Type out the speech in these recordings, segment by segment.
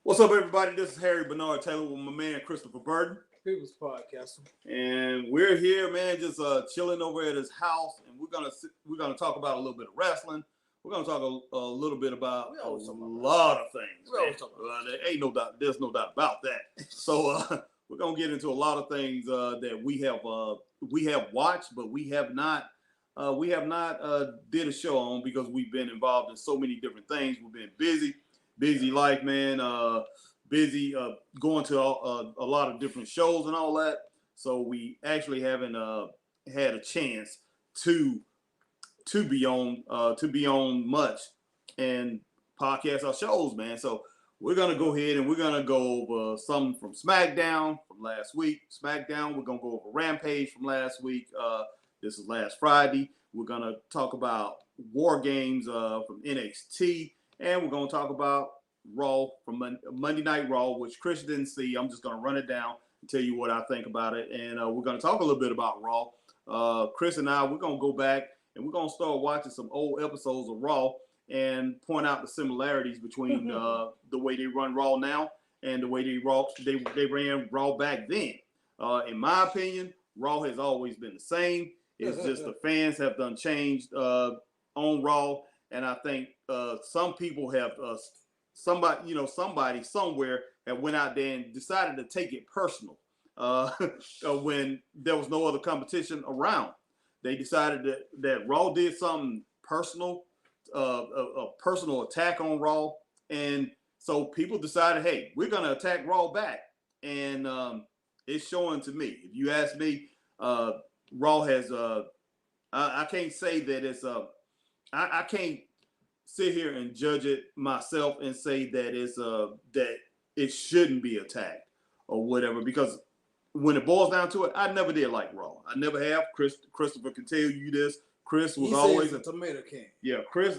What's up, everybody? This is Harry Bernard Taylor with my man Christopher Burton. People's Podcast. And we're here, man, just chilling over at his house, and we're gonna talk about a little bit of wrestling. We're gonna talk a little bit about a lot of things. There ain't no doubt. There's no doubt about that. So we're gonna get into a lot of things that we have watched, but we have not did a show on because we've been involved in so many different things. We've been busy life, man. Busy going to a lot of different shows and all that. So we actually haven't had a chance to be on much and podcast our shows, man. So we're gonna go ahead and we're gonna go over something from Smackdown from last week. Smackdown. We're gonna go over Rampage from last week. This is last Friday. We're gonna talk about War Games from NXT, and we're gonna talk about Raw from Monday Night Raw, which Chris didn't see. I'm just going to run it down and tell you what I think about it. And we're going to talk a little bit about Raw. Chris and I, we're going to go back and we're going to start watching some old episodes of Raw and point out the similarities between the way they run Raw now and the way they ran Raw back then. In my opinion, Raw has always been the same. It's just the fans have done changed on Raw. And I think some people have somebody somewhere that went out there and decided to take it personal when there was no other competition around. They decided that Raw did something personal, a personal attack on Raw. And so people decided, hey, we're going to attack Raw back. And it's showing to me. If you ask me, Raw has, I can't say that it's, I can't sit here and judge it myself and say that it's that it shouldn't be attacked or whatever, because when it boils down to it, I never did like Raw. I never have. Christopher can tell you this. Chris was always a tomato can. Yeah, Chris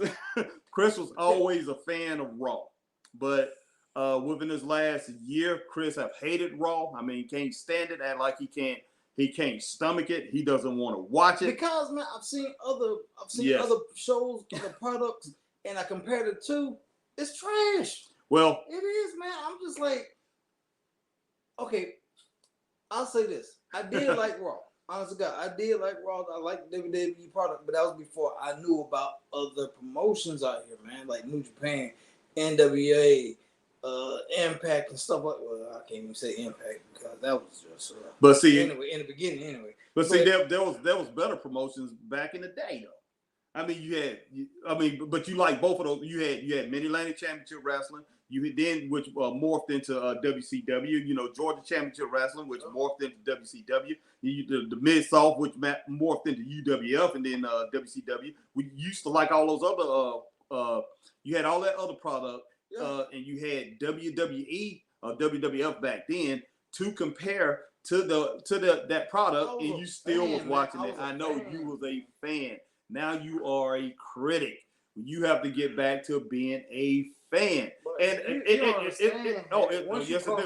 was always a fan of Raw, but within this last year, Chris have hated Raw. I mean, can't stand it. Act like he can't stomach it. He doesn't want to watch it because, man, I've seen other shows, other products. And I compared it to, it's trash. Well, it is, man. I'm just like, okay, I'll say this. I did like Raw. Honest to God, I did like Raw. I like the WWE product, but that was before I knew about other promotions out here, man, like New Japan, NWA, Impact, and stuff like. Well, I can't even say Impact because that was just. But see, anyway, in the beginning, anyway. But see, there was better promotions back in the day, though. I mean, but you like both of those. You had Mid-Atlantic Championship Wrestling. You then which morphed into WCW. You know, Georgia Championship Wrestling, which morphed into WCW. The Mid-South, which morphed into UWF, and then WCW. We used to like all those other. You had all that other product, and you had WWE, WWF back then to compare to that product, and you still was watching it. I know you was a fan. Now you are a critic. You have to get back to being a fan. But once you cross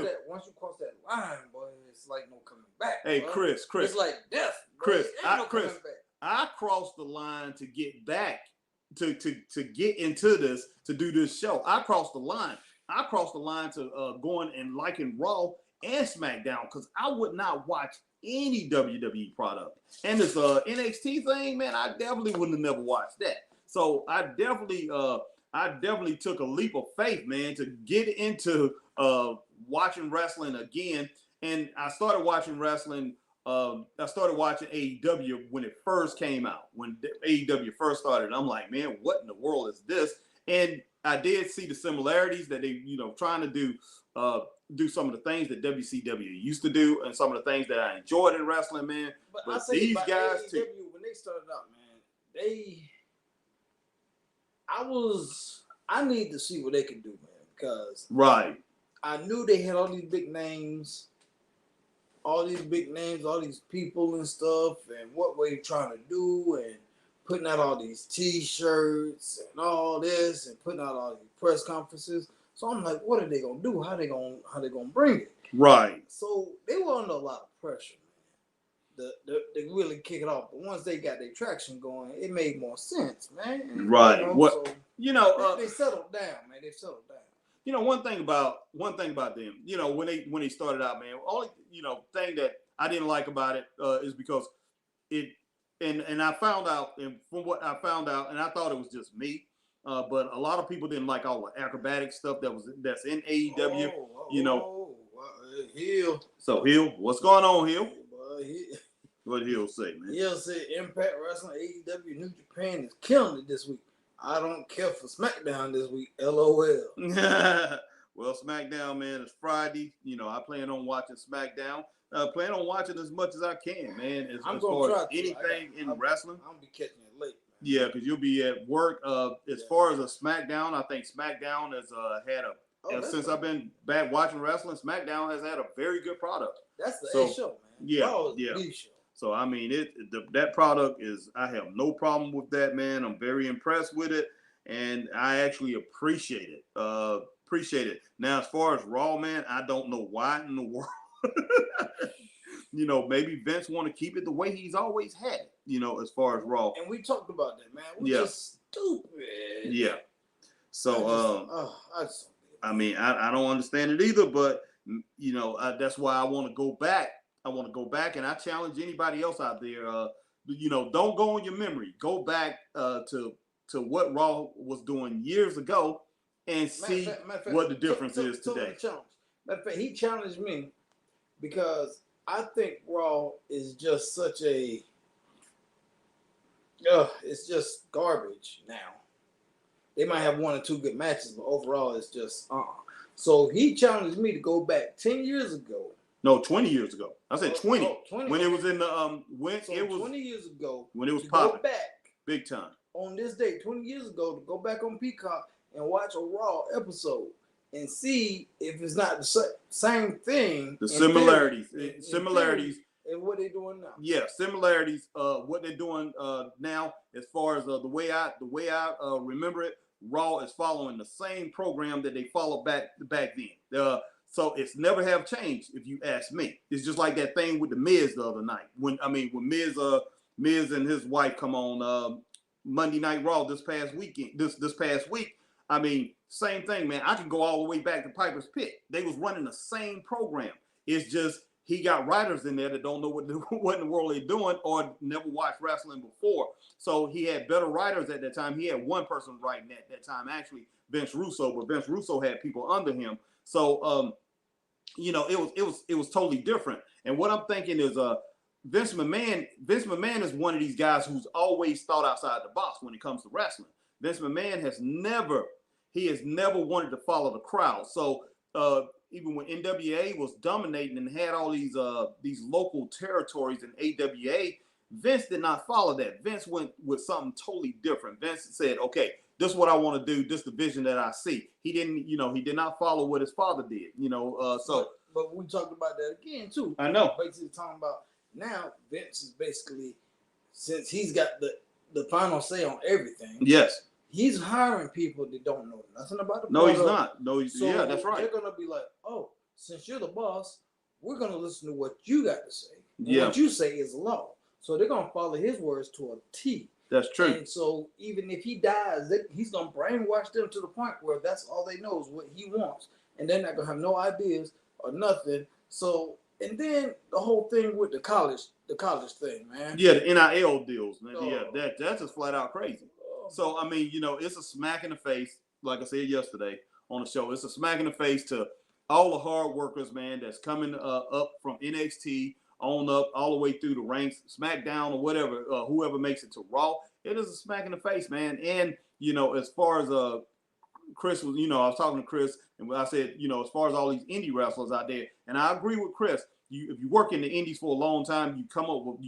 that line, boy, it's like no coming back. Hey, bro. Chris, it's like death. Chris, I crossed the line to get back to get into this, to do this show. I crossed the line. I crossed the line to going and liking Raw and SmackDown because I would not watch any WWE product. And this NXT thing, man, I definitely wouldn't have never watched that. So I definitely took a leap of faith, man, to get into watching wrestling again. And I started watching wrestling. I started watching AEW when it first came out, when AEW first started. I'm like, man, what in the world is this? And I did see the similarities that they, trying to do some of the things that WCW used to do and some of the things that I enjoyed in wrestling, man. But these guys AEW, too. When they started out, man, I need to see what they can do, man, because I knew they had all these big names, all these people and stuff, and what were they trying to do, and putting out all these T-shirts and all this, and putting out all these press conferences. So I'm like, what are they gonna do? How they gonna bring it? Right. So they were under a lot of pressure, man. They really kick it off. But once they got their traction going, it made more sense, man. Right. They settled down, man. They settled down. one thing about them, when they started out, man, only thing that I didn't like about it is because it, and I found out, and from what I found out, and I thought it was just me, but a lot of people didn't like all the acrobatic stuff that's in AEW. Hill. So Hill, what's going on, Hill? What Hill say, man? Hill said Impact Wrestling, AEW, New Japan is killing it this week. I don't care for Smackdown this week. LOL. Well, Smackdown, man, it's Friday. I plan on watching Smackdown. Plan on watching as much as I can, man. As far as anything in wrestling. I'm gonna be catching it late. Man. Yeah, because you'll be at work. As far as a Smackdown, I think Smackdown has had since I've been back watching wrestling, Smackdown has had a very good product. That's the A show, man. Yeah. Show. So I mean, that product is. I have no problem with that, man. I'm very impressed with it, and I actually appreciate it. Now, as far as Raw, man, I don't know why in the world. Maybe Vince want to keep it the way he's always had it. As far as Raw. And we talked about that, man. We're just stupid. Yeah. So I mean, I don't understand it either, but that's why I want to go back. I want to go back, and I challenge anybody else out there. Don't go on your memory. Go back to what Raw was doing years ago, and see what the difference is today. Matter of fact, he challenged me because I think Raw is just such a. It's just garbage now. They might have 1 or 2 good matches, but overall, it's just So he challenged me to go back 10 years ago. No, 20 years ago. I said 20. 20. When it was in the it was 20 years ago. When it was popping. Go back big time. On this day, 20 years ago, to go back on Peacock and watch a Raw episode and see if it's not the same thing. The similarities. And what they're doing now. Yeah, similarities. What they're doing now, as far as the way I remember it, Raw is following the same program that they followed back then. So it's never have changed, if you ask me. It's just like that thing with the Miz the other night. When Miz and his wife come on Monday Night Raw this past week. I mean, same thing, man. I can go all the way back to Piper's Pit. They was running the same program. It's just he got writers in there that don't know what in the world they're doing or never watched wrestling before. So he had better writers at that time. He had one person writing at that time, actually Vince Russo, but Vince Russo had people under him. So it was totally different. And what I'm thinking is Vince McMahon is one of these guys who's always thought outside the box when it comes to wrestling. Vince McMahon has never wanted to follow the crowd. So even when NWA was dominating and had all these local territories in AWA, Vince did not follow that. Vince went with something totally different. Vince said, okay, this is what I want to do. This is the vision that I see. He did not follow what his father did, But we talked about that again, too. I know. Basically talking about now Vince is basically, since he's got the final say on everything. Yes. He's hiring people that don't know nothing about the product. No, he's not. So yeah, that's right. They're going to be like, oh, since you're the boss, we're going to listen to what you got to say. And what you say is law. So they're going to follow his words to a T. That's true. And so even if he dies, he's going to brainwash them to the point where that's all they know is what he wants. And they're not going to have no ideas or nothing. So, and then the whole thing with the college thing, man. Yeah, the NIL deals, man. Yeah, that's just flat out crazy. So, I mean, it's a smack in the face, like I said yesterday on the show. It's a smack in the face to all the hard workers, man, that's coming up from NXT on up all the way through the ranks, SmackDown or whatever, whoever makes it to Raw. It is a smack in the face, man. And, as far as Chris was, I was talking to Chris, and I said, as far as all these indie wrestlers out there, and I agree with Chris. If you work in the indies for a long time, you come up with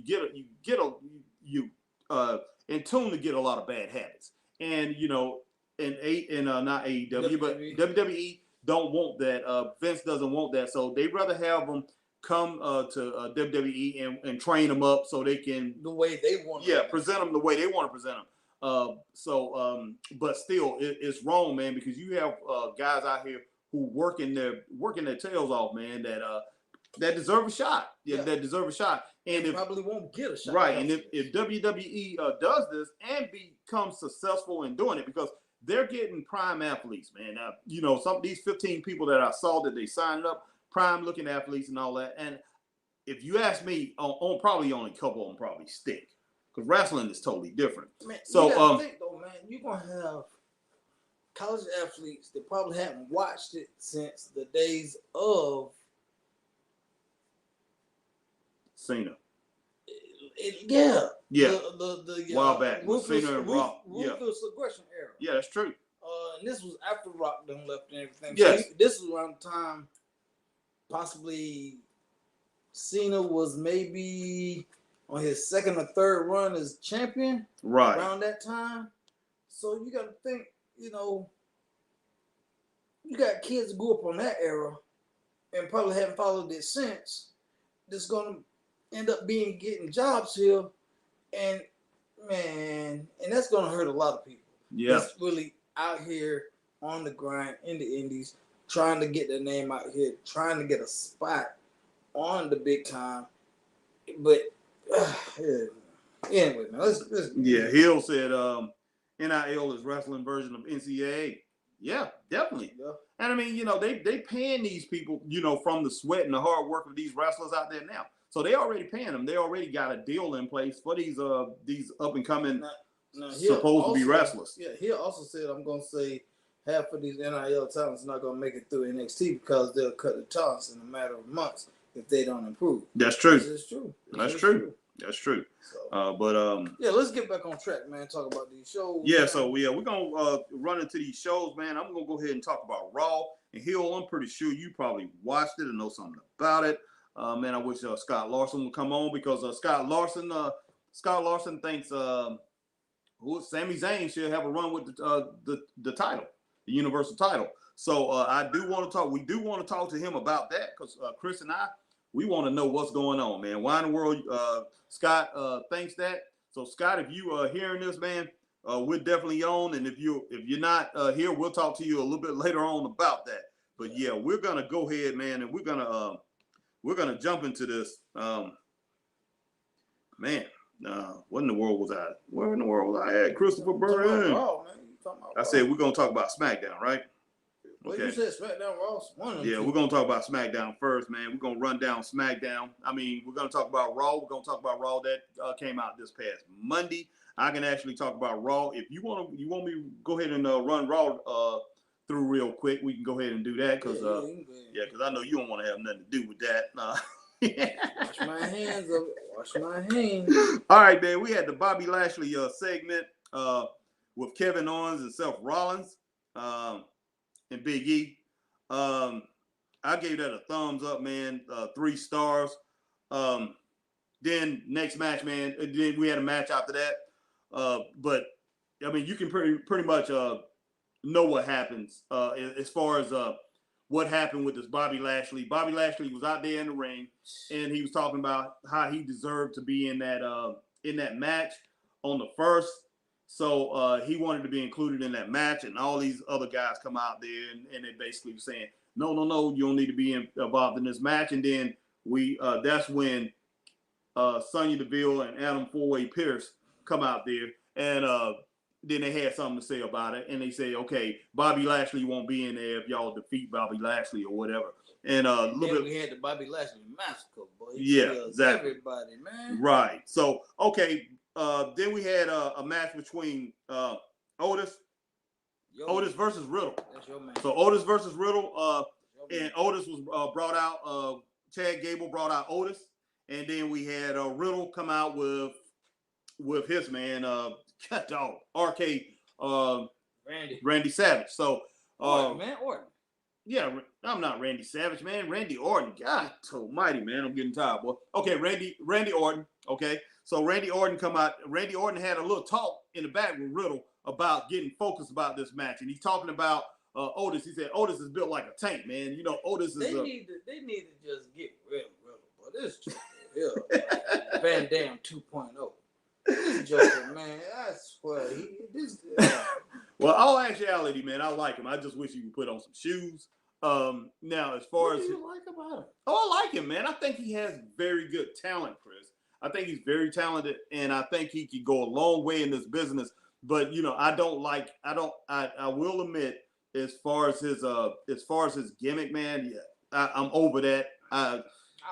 in tune to get a lot of bad habits. And not AEW, but WWE don't want that. Vince doesn't want that, so they'd rather have them come to WWE and train them up so they can the way they want. Yeah, present them the way they want to present them. But still, it's wrong, man, because you have guys out here who working their tails off, man. That deserve a shot. Yeah, that deserve a shot. And they probably won't get a shot. Right. And if WWE does this and becomes successful in doing it, because they're getting prime athletes, man. You know, some of these 15 people that I saw that they signed up, prime looking athletes and all that. And if you ask me, on probably only a couple of them probably stick, because wrestling is totally different. Man, so you gotta think though, man, you're gonna have college athletes that probably haven't watched it since the days of Cena. Yeah. The while back, Cena and Rock. Ruthless aggression era. Yeah, that's true. And this was after Rock done left and everything. Yes. So this was around the time possibly Cena was maybe on his second or third run as champion. Right. Around that time. So you got to think, you know, you got kids who grew up on that era and probably haven't followed it since. That's going to end up getting jobs here. And, man, and that's going to hurt a lot of people. Yeah. That's really out here on the grind in the indies, trying to get their name out here, trying to get a spot on the big time. But, anyway, man, let's yeah, Hill said NIL is wrestling version of NCAA. Yeah, definitely. Yeah. And I mean, you know, they paying these people, you know, from the sweat and the hard work of these wrestlers out there now. So they already paying them. They already got a deal in place for these up and coming supposed to be wrestlers. Yeah, he also said, I'm gonna say half of these NIL talents not gonna make it through NXT because they'll cut the talents in a matter of months if they don't improve. That's true. This is true. That's true. That's true. So, yeah, let's get back on track, man. Talk about these shows. Yeah, man. So we're gonna run into these shows, man. I'm gonna go ahead and talk about Raw and Hill. I'm pretty sure you probably watched it and know something about it. Man, I wish Scott Larson would come on because Scott Larson thinks Sami Zayn should have a run with the title, the Universal title. So I do want to talk. We do want to talk to him about that because Chris and we want to know what's going on, man. Why in the world Scott thinks that? So Scott, if you are hearing this, man, we're definitely on. And if you're not here, we'll talk to you a little bit later on about that. But yeah, we're gonna go ahead, man, and we're gonna jump into this. Man, what in the world was I? Where in the world was I at? Christopher Burton. I said we're gonna talk about SmackDown, right? Well, you said SmackDown, Raw. Yeah, we're gonna talk about SmackDown first, man. We're gonna run down SmackDown. I mean, we're gonna talk about Raw. We're gonna talk about Raw that came out this past Monday. I can actually talk about Raw. If you want me to go ahead and run Raw through real quick, we can go ahead and do that because because I know you don't want to have nothing to do with that. Wash my hands of it. Wash my hands. All right, man. We had the Bobby Lashley segment with Kevin Owens and Seth Rollins and Big E. I gave that a thumbs up, man. 3 stars. Then next match, man. Then we had a match after that. But I mean, you can pretty much know what happens as far as what happened with this Bobby Lashley. Bobby Lashley was out there in the ring, and he was talking about how he deserved to be in that match on the first. So he wanted to be included in that match, and all these other guys come out there, and they basically were saying, no, you don't need to be involved in this match. And then that's when Sonya Deville and Adam Four-Way Pierce come out there, and then they had something to say about it, and they say, okay, Bobby Lashley won't be in there if y'all defeat Bobby Lashley or whatever. And we had the Bobby Lashley massacre, boy. Yeah, exactly. Everybody, man. Right. So okay. Then we had a match between Otis versus Riddle. That's your man. So Otis versus Riddle, and Otis was brought out. Chad Gable brought out Otis, and then we had Riddle come out with his man, RK Randy Savage. So Orton. Yeah, I'm not Randy Savage, man. Randy Orton. God almighty, man. I'm getting tired, boy. Okay, Randy Orton. Okay. So Randy Orton come out. Randy Orton had a little talk in the back with Riddle about getting focused about this match. And he's talking about Otis. He said, Otis is built like a tank, man. You know, Otis is... They need to just get rid of Riddle, but this just Van Dam 2.0. This Joker, man, I swear. Well, all actuality, man, I like him. I just wish he would put on some shoes. Now, as far as... What do you like about him? Oh, I like him, man. I think he has very good talent, Chris. I think he's very talented, and I think he could go a long way in this business But I will admit, as far as his gimmick, man, I'm over that. I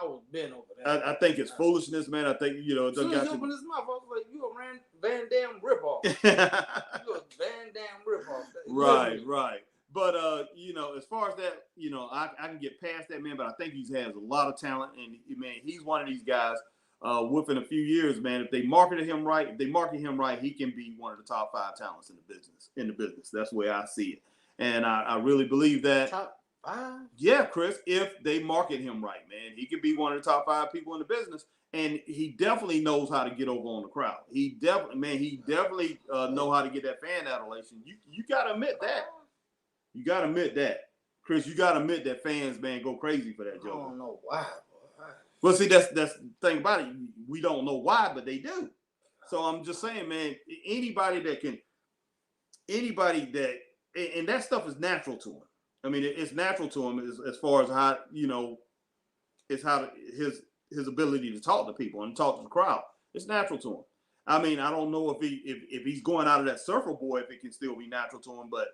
was been over that. I think it's foolishness, man. I think as soon as he opened his mouth, I was like, "You a Van Dam ripoff." You a Van Dam ripoff. Right. But as far as that, I can get past that, man. But I think he has a lot of talent, and man, he's one of these guys. Within a few years, man, if they market him right, he can be one of the top 5 talents in the business. That's the way I see it, and I really believe that. Top 5? Yeah, Chris. If they market him right, man, he could be one of the top 5 people in the business, and he definitely knows how to get over on the crowd. He definitely know how to get that fan adulation. You gotta admit that. You gotta admit that, Chris. You gotta admit that fans, man, go crazy for that joke. I don't know why. Well, see, that's the thing about it. We don't know why, but they do. So I'm just saying, man, anybody that, and that stuff is natural to him. I mean, it's natural to him as far as how, it's how his ability to talk to people and talk to the crowd. It's natural to him. I mean, I don't know if he's going out of that surfer boy, if it can still be natural to him, but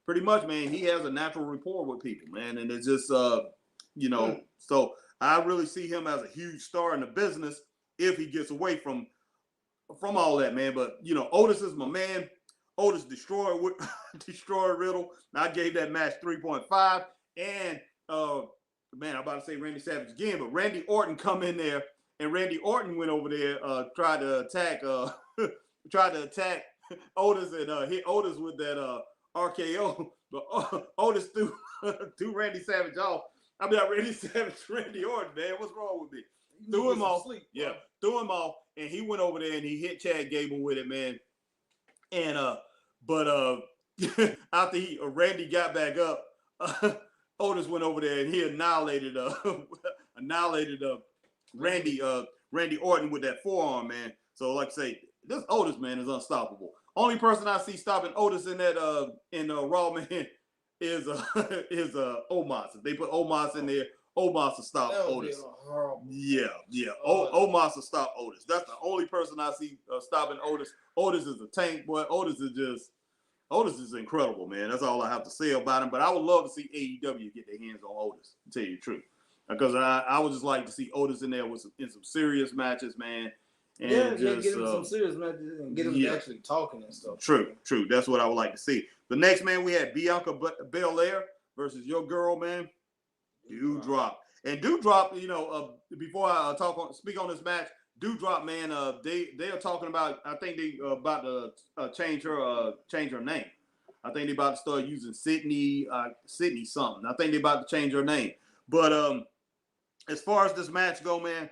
pretty much, man, he has a natural rapport with people, man. And it's just, so I really see him as a huge star in the business if he gets away from all that, man. But Otis is my man. Otis destroyed Riddle. I gave that match 3.5. And man, I'm about to say Randy Savage again, but Randy Orton come in there, and Randy Orton went over there, tried to attack Otis and hit Otis with that RKO. But Otis threw Randy Savage off. I mean, Randy Orton, man. What's wrong with me? Threw him off. Yeah, threw him off, and he went over there and he hit Chad Gable with it, man. And but after Randy got back up, Otis went over there and he annihilated Randy Orton with that forearm, man. So like I say, this Otis, man, is unstoppable. Only person I see stopping Otis in that Raw, man, is Omos. If they put Omos in there, Omos will stop Otis. Yeah. Omos will stop Otis. That's the only person I see stopping Otis. Otis is a tank, boy. Otis is incredible, man. That's all I have to say about him. But I would love to see AEW get their hands on Otis, to tell you the truth. Because I would just like to see Otis in there in some serious matches, man. And get him some serious matches and get him actually talking and stuff. True. That's what I would like to see. The next, man, we had Bianca Belair versus your girl, man, Doudrop. And Doudrop, before I speak on this match, Doudrop, man, they are talking about. I think they about to change her name. I think they about to start using Sydney something. I think they about to change her name. But as far as this match go, man.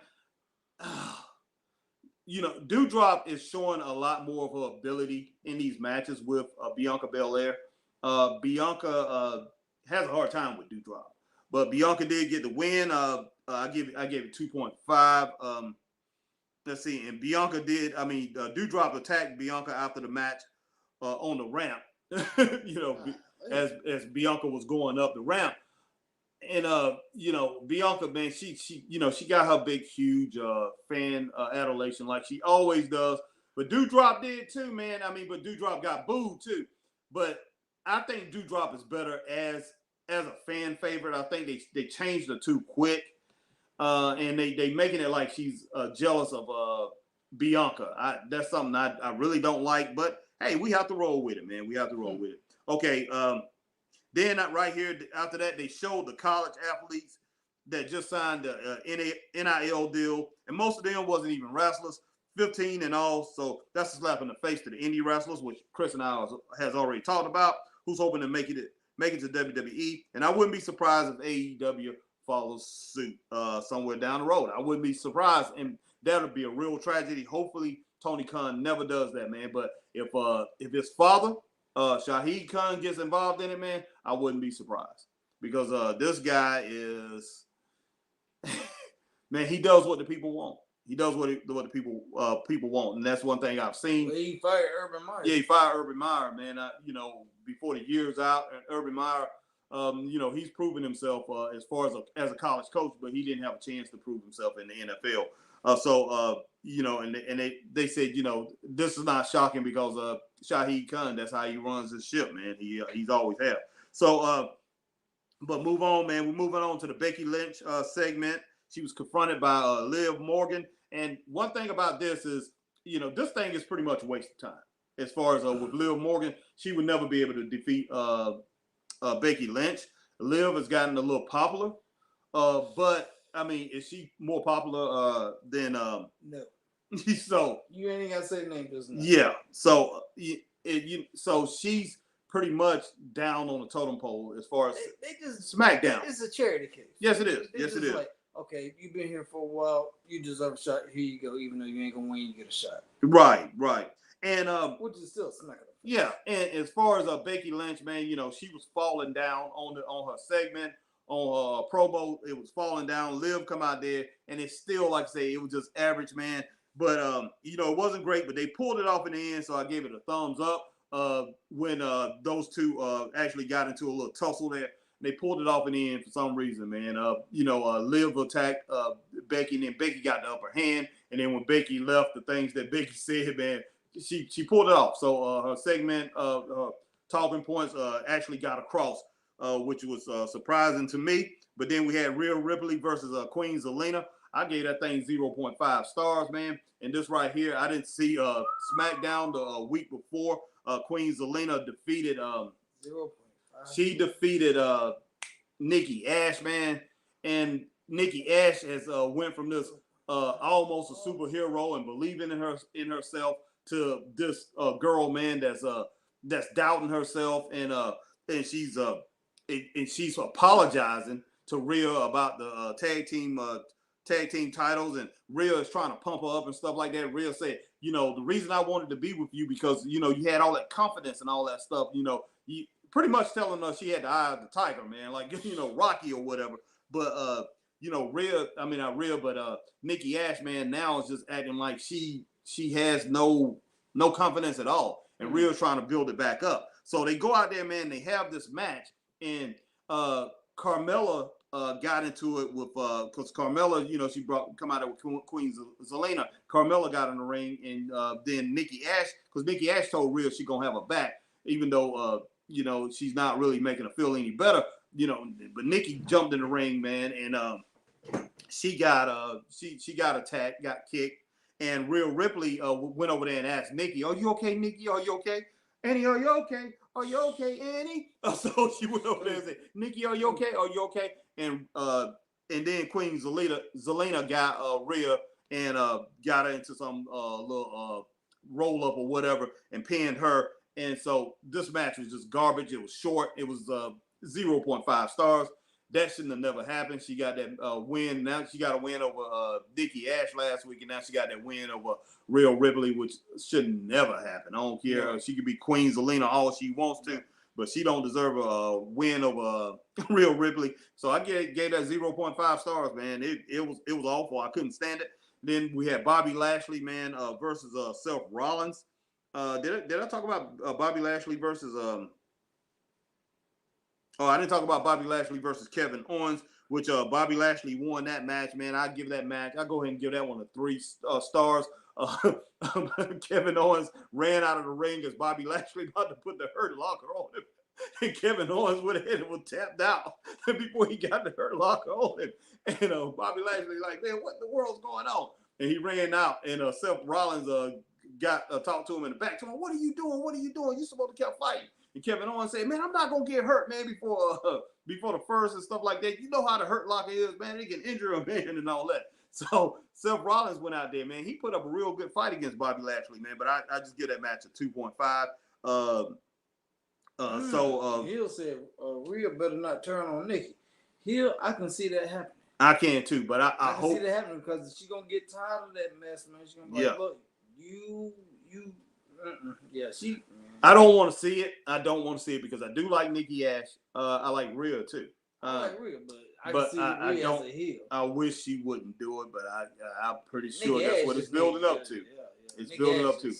Doudrop is showing a lot more of her ability in these matches with Bianca Belair. Bianca has a hard time with Doudrop, but Bianca did get the win. I gave it 2.5. Let's see, and Bianca did. I mean, Doudrop attacked Bianca after the match on the ramp. As Bianca was going up the ramp. And Bianca, man, she got her big, huge fan adulation like she always does. But Doudrop did too, man. I mean, but Doudrop got booed too. But I think Doudrop is better as a fan favorite. I think they changed her too quick, and they making it like she's jealous of Bianca. That's something I really don't like. But hey, we have to roll with it, man. We have to roll with it. Okay. Then right here, after that, they showed the college athletes that just signed the NIL deal. And most of them wasn't even wrestlers, 15 and all. So that's a slap in the face to the indie wrestlers, which Chris and I has already talked about, who's hoping to make it to WWE. And I wouldn't be surprised if AEW follows suit somewhere down the road. I wouldn't be surprised. And that would be a real tragedy. Hopefully, Tony Khan never does that, man. But if his father, Shahid Khan, gets involved in it, man, I wouldn't be surprised, because this guy is, man, he does what the people want. He does what the people want, and that's one thing I've seen. Well, he fired Urban Meyer. Yeah, he fired Urban Meyer, man. Before the year's out, and Urban Meyer, he's proven himself as far as a college coach, but he didn't have a chance to prove himself in the NFL. You know, and they said, you know, this is not shocking because Shahid Khan, that's how he runs his ship, man. He's always have. So, but move on, man. We're moving on to the Becky Lynch segment. She was confronted by Liv Morgan. And one thing about this is, you know, this thing is pretty much a waste of time. As far as with Liv Morgan, she would never be able to defeat Becky Lynch. Liv has gotten a little popular. But, I mean, is she more popular than... No. So... You ain't got to say the name, just now. Yeah. So, so she's pretty much down on the totem pole as far as they just Smackdown. It's a charity case. Yes, it is. They yes, it is. Like, okay, you've been here for a while. You deserve a shot. Here you go. Even though you ain't gonna win, you get a shot. Right. And which is still Smackdown. Yeah. And as far as Becky Lynch, man, you know, she was falling down on her segment, on her promo. It was falling down. Liv come out there, and it's still, like I say, it was just average, man. But you know, it wasn't great, but they pulled it off in the end, so I gave it a thumbs up. When those two actually got into a little tussle there, they pulled it off in the end for some reason, man. You know, Liv attacked Becky, and then Becky got the upper hand, and then when Becky left, the things that Becky said, man, she pulled it off. So her segment, talking points, actually got across, which was surprising to me. But then we had Rhea Ripley versus Queen Zelina. I gave that thing 0.5 stars, man. And this right here, I didn't see Smackdown the week before. Queen Zelina defeated 0.5. She defeated Nikki Ash, man. And Nikki Ash has went from this almost a superhero and believing in herself to this girl, man, that's doubting herself, and she's apologizing to Rhea about the tag team titles, and Rhea is trying to pump her up and stuff like that. Rhea said, you know, the reason I wanted to be with you because, you know, you had all that confidence and all that stuff, you know, you pretty much telling her she had the eye of the tiger, man, like, you know, Rocky or whatever. But, you know, Nikki Ash, man, now is just acting like she has no confidence at all. And Rhea's trying to build it back up. So they go out there, man, they have this match, and Carmella got into it with because Carmella, you know, she come out with Queen Zelina. Carmella got in the ring, and then Nikki Ash, because Nikki Ash told Rhea she gonna have her back, even though you know, she's not really making her feel any better, you know. But Nikki jumped in the ring, man, and she got attacked, got kicked, and Rhea Ripley went over there and asked Nikki, "Are you okay, Nikki? Are you okay? Annie, are you okay? Are you okay, Annie?" So she went over there and said, "Nikki, are you okay? Are you okay?" And then Queen Zelina got Rhea and got her into some little roll up or whatever and pinned her. And so this match was just garbage. It was short. It was 0.5 stars. That shouldn't have never happened. She got that win. Now she got a win over Nikki Ash last week, and now she got that win over Rhea Ripley, which should never happen. I don't care. Yeah. She could be Queen Zelina all she wants to, but she don't deserve a win over Rhea Ripley. So I gave that 0.5 stars, man. It was awful. I couldn't stand it. Then we had Bobby Lashley, man, versus Seth Rollins. Did I talk about Bobby Lashley versus Oh, I didn't talk about Bobby Lashley versus Kevin Owens, which Bobby Lashley won that match, man. I give that match. I go ahead and give that one a 3 stars. Kevin Owens ran out of the ring as Bobby Lashley about to put the Hurt Locker on him. And Kevin Owens went ahead and was tapped out before he got the Hurt Locker on him. And Bobby Lashley like, man, what in the world's going on? And he ran out, and Seth Rollins talked to him in the back. Told him, what are you doing? What are you doing? You're supposed to keep fighting. And Kevin Owens said, man, I'm not going to get hurt, man, before the first and stuff like that. You know how the Hurt Locker is, man. They can injure a man and all that. So Seth Rollins went out there, man. He put up a real good fight against Bobby Lashley, man. But I just give that match a 2.5. Hill said, Rhea better not turn on Nikki. Hill, I can see that happening. I can too, but I can hope see that happening because she's going to get tired of that mess, man. She's going to be like, look, she... I don't want to see it. I don't want to see it because I do like Nikki Ash. I like Rhea too. I like Rhea, but I can see Rhea as a heel. I wish she wouldn't do it, but I'm pretty sure that's what it's building up to. It's building up to.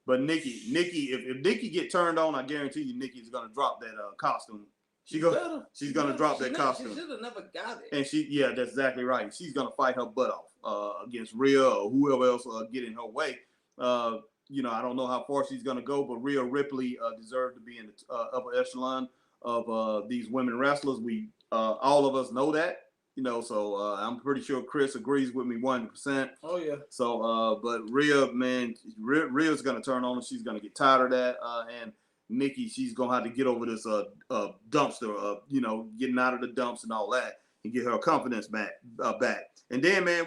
But Nikki, if Nikki get turned on, I guarantee you Nikki's gonna drop that costume She's gonna drop that costume. She should have never got it. And that's exactly right. She's gonna fight her butt off against Rhea or whoever else get in her way. I don't know how far she's gonna go, but Rhea Ripley deserved to be in the upper echelon of these women wrestlers. We all of us know that. So I'm pretty sure Chris agrees with me 100%. Oh yeah. So, but Rhea, man, Rhea's gonna turn on her. She's gonna get tired of that, and Nikki, she's gonna have to get over this dumpster, getting out of the dumps and all that, and get her confidence back. And then, man,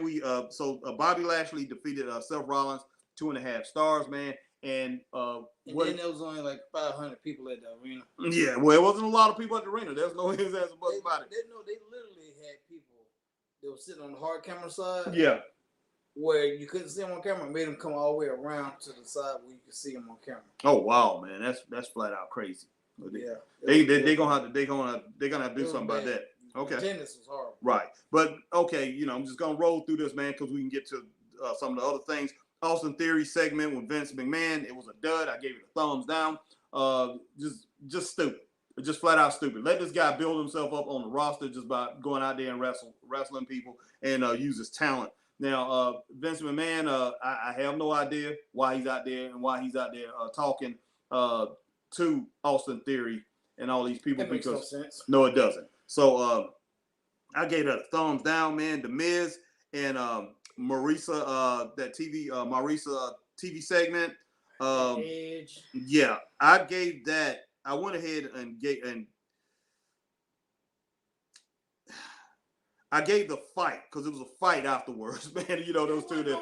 Bobby Lashley defeated Seth Rollins, 2.5 stars, man. And then there was only like 500 people at the arena. Yeah, well, it wasn't a lot of people at the arena. There's no ifs, ands, or buts about it. They literally had people that were sitting on the hard camera side. Yeah. Where you couldn't see them on camera, made them come all the way around to the side where you could see them on camera. Oh wow, man, that's flat out crazy. Yeah. They're gonna have to do something about that. Okay. Attendance was horrible. Right, but okay, I'm just gonna roll through this, man, because we can get to some of the other things. Austin Theory segment with Vince McMahon, it was a dud. I gave it a thumbs down. Just stupid. Just flat out stupid. Let this guy build himself up on the roster just by going out there and wrestling people and use his talent. Now, Vince McMahon, I have no idea why he's out there and why he's out there talking to Austin Theory and all these people. That makes no sense. No, it doesn't. So I gave that a thumbs down, man. The Miz and Marisa, Marisa TV segment. Edge. Yeah, I gave that. I went ahead and I gave the fight because it was a fight afterwards, man. Those two there.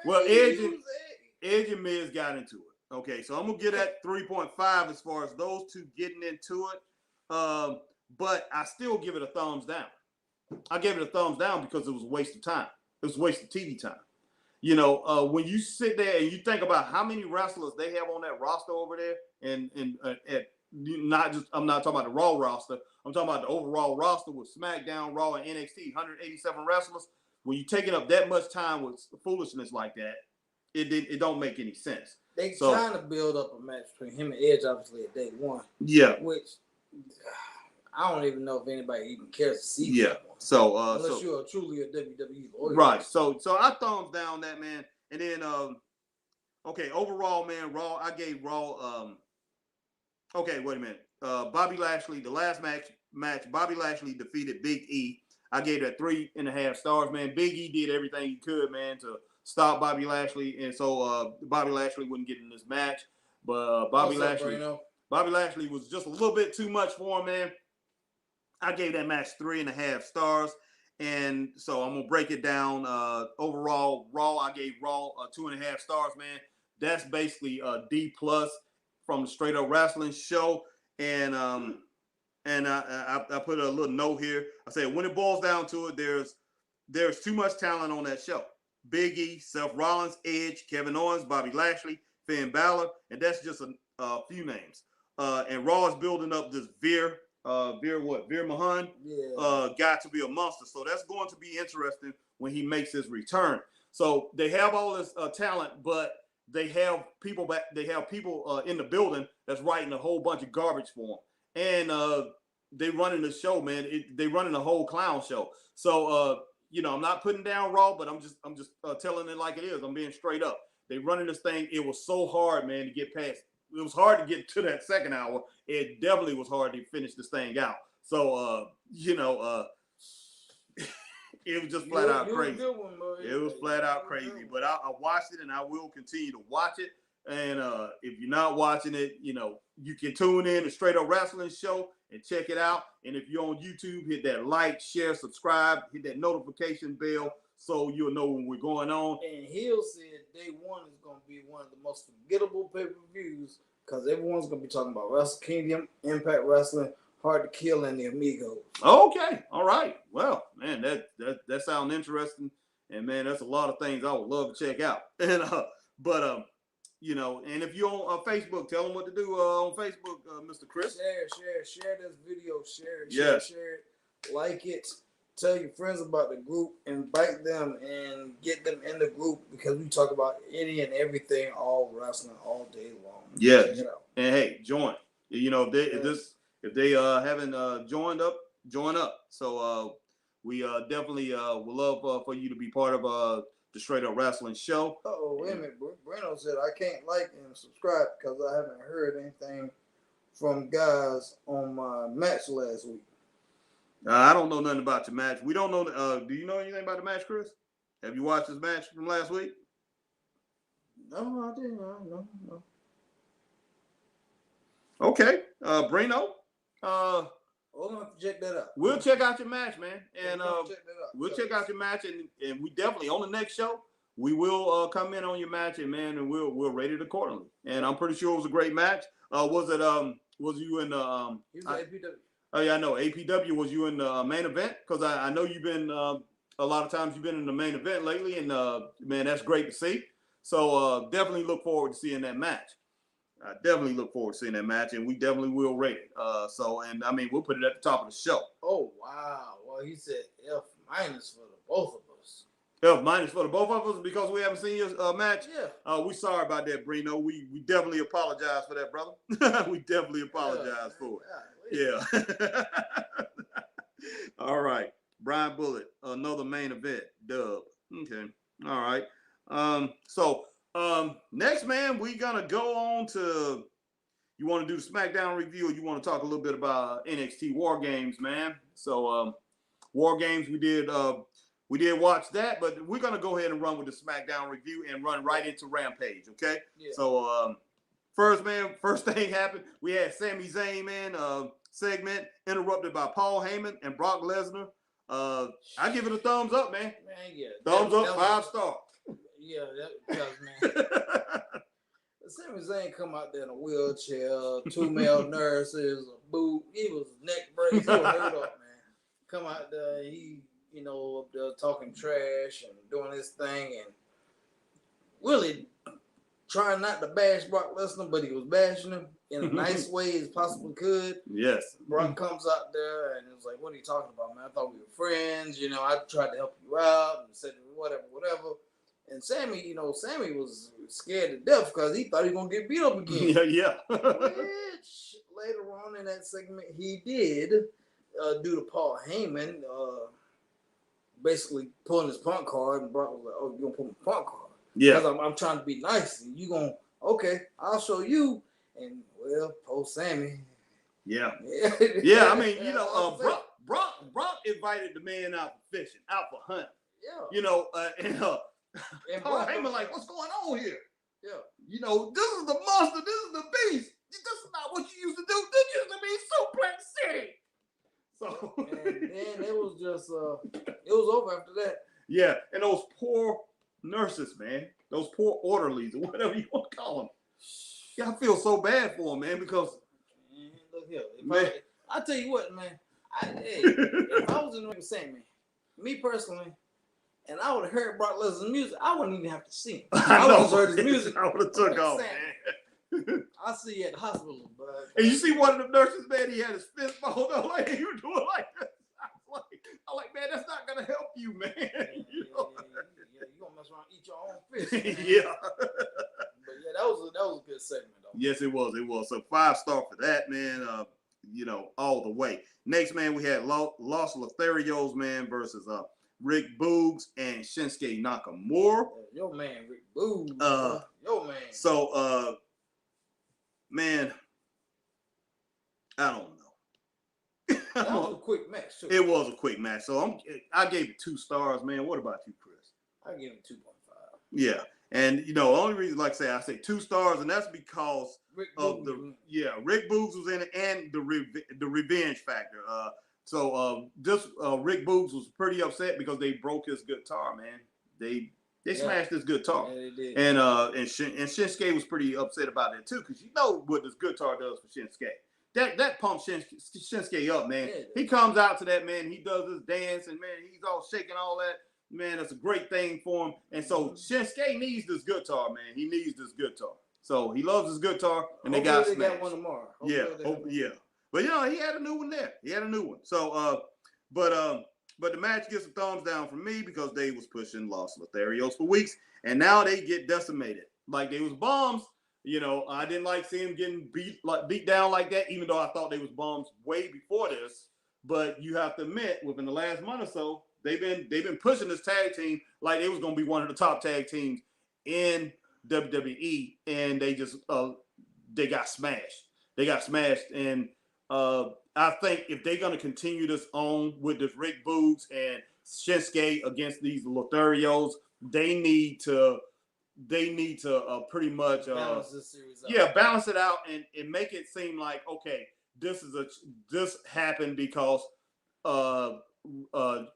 Well, Edge and Miz got into it. Okay, so I'm gonna give that 3.5 as far as those two getting into it. But I still give it a thumbs down. I gave it a thumbs down because it was a waste of time. It was a waste of TV time. When you sit there and you think about how many wrestlers they have on that roster over there, and I'm not talking about the Raw roster. I'm talking about the overall roster with SmackDown, Raw, and NXT, 187 wrestlers. When you're taking up that much time with foolishness like that, it don't make any sense. They trying to build up a match between him and Edge, obviously, at day one. Yeah. Which I don't even know if anybody even cares to see. Yeah. So unless you're truly a WWE lawyer. Right. So I thumbs down that, man. And then overall, man, Raw, I gave Raw okay, wait a minute. Bobby Lashley, the last match, Bobby Lashley defeated Big E. I gave that 3.5 stars, man. Big E did everything he could, man, to stop Bobby Lashley, and so Bobby Lashley wouldn't get in this match. But Bobby Lashley was just a little bit too much for him, man. I gave that match 3.5 stars, and so I'm gonna break it down. Overall, Raw, I gave Raw 2.5 stars, man. That's basically a D+ from the Straight Up Wrestling show, and I put a little note here. I said when it boils down to it, there's too much talent on that show. Big E, Seth Rollins, Edge, Kevin Owens, Bobby Lashley, Finn Balor, and that's just a few names. And Raw is building up this Veer Mahan, got to be a monster. So that's going to be interesting when he makes his return. So they have all this talent, but they have people in the building that's writing a whole bunch of garbage for them, and they running the show, man. They running a whole clown show. So I'm not putting down Raw, but I'm just telling it like it is. I'm being straight up. They running this thing. It was so hard, man, to get past. It was hard to get to that second hour. It definitely was hard to finish this thing out. So it was just flat out crazy. It was flat out crazy. But I watched it, and I will continue to watch it. And if you're not watching it, you can tune in to Straight Up Wrestling Show and check it out. And if you're on YouTube, hit that like, share, subscribe, hit that notification bell so you'll know when we're going on. And Hill said day one is going to be one of the most forgettable pay-per-views because everyone's going to be talking about Wrestle Kingdom, Impact Wrestling, Hard to Kill, and the Amigos. Okay. All right. Well, man, that sounds interesting. And, man, that's a lot of things I would love to check out. And and if you're on Facebook, tell them what to do on Facebook, Mr. Chris. Share this video. Share it. Like it. Tell your friends about the group. Invite them and get them in the group because we talk about any and everything, all wrestling, all day long. Yeah. And hey, join. If If they haven't joined up, join up. So we definitely would love for you to be part of the Straight Up Wrestling Show. Oh, wait a minute. Breno said I can't like and subscribe because I haven't heard anything from guys on my match last week. I don't know nothing about your match. We don't know. Do you know anything about the match, Chris? Have you watched this match from last week? No, I didn't. No. Okay, Breno. We'll have to check that out. We'll check out your match, man, and we'll check out your match, and we definitely on the next show we will come in on your match, and man, and we'll rate it accordingly. And I'm pretty sure it was a great match. Was you in the He was APW. Oh yeah, I know APW. Was you in the main event? Because I know you've been a lot of times you've been in the main event lately, and man, that's great to see. So definitely look forward to seeing that match. I definitely look forward to seeing that match, and we definitely will rate it. And I mean, we'll put it at the top of the show. Oh wow! Well, he said F- for the both of us. F- for the both of us because we haven't seen your match. Yeah. We sorry about that, Breno. We definitely apologize for that, brother. We definitely apologize for it. Yeah. All right, Brian Bullitt, another main event dub. Okay. All right. Next, man, we gonna go on to. You want to do the Smackdown review, or you want to talk a little bit about NXT War Games, man? So, War Games, we did watch that, but we're gonna go ahead and run with the Smackdown review and run right into Rampage, okay? Yeah. So, first thing happened. We had Sami Zayn, man, segment interrupted by Paul Heyman and Brock Lesnar. I give it a thumbs up, man. Man, yeah. Thumbs up, 5 stars. Yeah, because man, Sami Zayn come out there in a wheelchair, 2 male nurses, a boot. He was neck brace, he was hurt up, man. Come out there, he, up there talking trash and doing his thing and really trying not to bash Brock Lesnar, but he was bashing him in a nice way as possibly could. Yes. Brock comes out there and it's like, what are you talking about, man? I thought we were friends. I tried to help you out and said whatever. And Sammy was scared to death because he thought he was going to get beat up again. Yeah. Which later on in that segment, he did do to Paul Heyman, basically pulling his punk card. And Brock was like, oh, you're going to pull my punk card? Yeah. Because I'm trying to be nice. And you going, okay, I'll show you. And, well, poor Sammy. Yeah. Yeah, I mean, Brock invited the man out for fishing, out for hunting. Yeah. And Paul Heyman like, what's going on here? Yeah. This is the monster. This is the beast. This is not what you used to do. This used to be Suplex City. So. And then it was just, it was over after that. Yeah. And those poor nurses, man. Those poor orderlies or whatever you want to call them. Yeah, I feel so bad for them, man, because. Man, look here. I tell you what, man. If I was in the ring with Sammy, me personally, and I would have heard Brock Lesnar's music, I wouldn't even have to see him. I would have heard his music. I would have took off, man. I'll see you at the hospital, but. And you see one of the nurses, man, he had his fist balled up like he was doing like this. I'm like, man, that's not gonna help you, man. You gonna mess around and eat your own fist. Yeah. But yeah, that was a good segment, though. Yes, it was. So 5 star for that, man. All the way. Next, man, we had Los Lotharios, man, versus Rick Boogs and Shinsuke Nakamura. Yo, man, Rick Boogs. Yo, man. So, man, I don't know. That was a quick match, too. It was a quick match. So I gave it 2 stars, man. What about you, Chris? I gave it 2.5. Yeah. And, only reason, like I say 2 stars, and that's because Rick of Rick Boogs was in it and the revenge factor. Rick Boogs was pretty upset because they broke his guitar, man. They smashed his guitar. Yeah, they did. And Shinsuke was pretty upset about that too, because what this guitar does for Shinsuke. That pumps Shinsuke up, man. Yeah, he comes out to that, man. He does his dance, and man, he's all shaking all that. Man, that's a great thing for him. And so Shinsuke needs this guitar, man. He needs this guitar. So he loves his guitar, and they got one tomorrow. Yeah. But he had a new one there. He had a new one. So, but the match gets a thumbs down from me because they was pushing Los Lotharios for weeks, and now they get decimated like they was bombs. You know, I didn't like seeing them getting beat down like that, even though I thought they was bums way before this. But you have to admit, within the last month or so, they've been pushing this tag team like it was going to be one of the top tag teams in WWE, and they just they got smashed. They got smashed, and I think if they're going to continue this on with this Rick Boogs and Shinsuke against these Lotharios, they need to pretty much balance this series out. Yeah, balance it out and make it seem like, okay, this happened because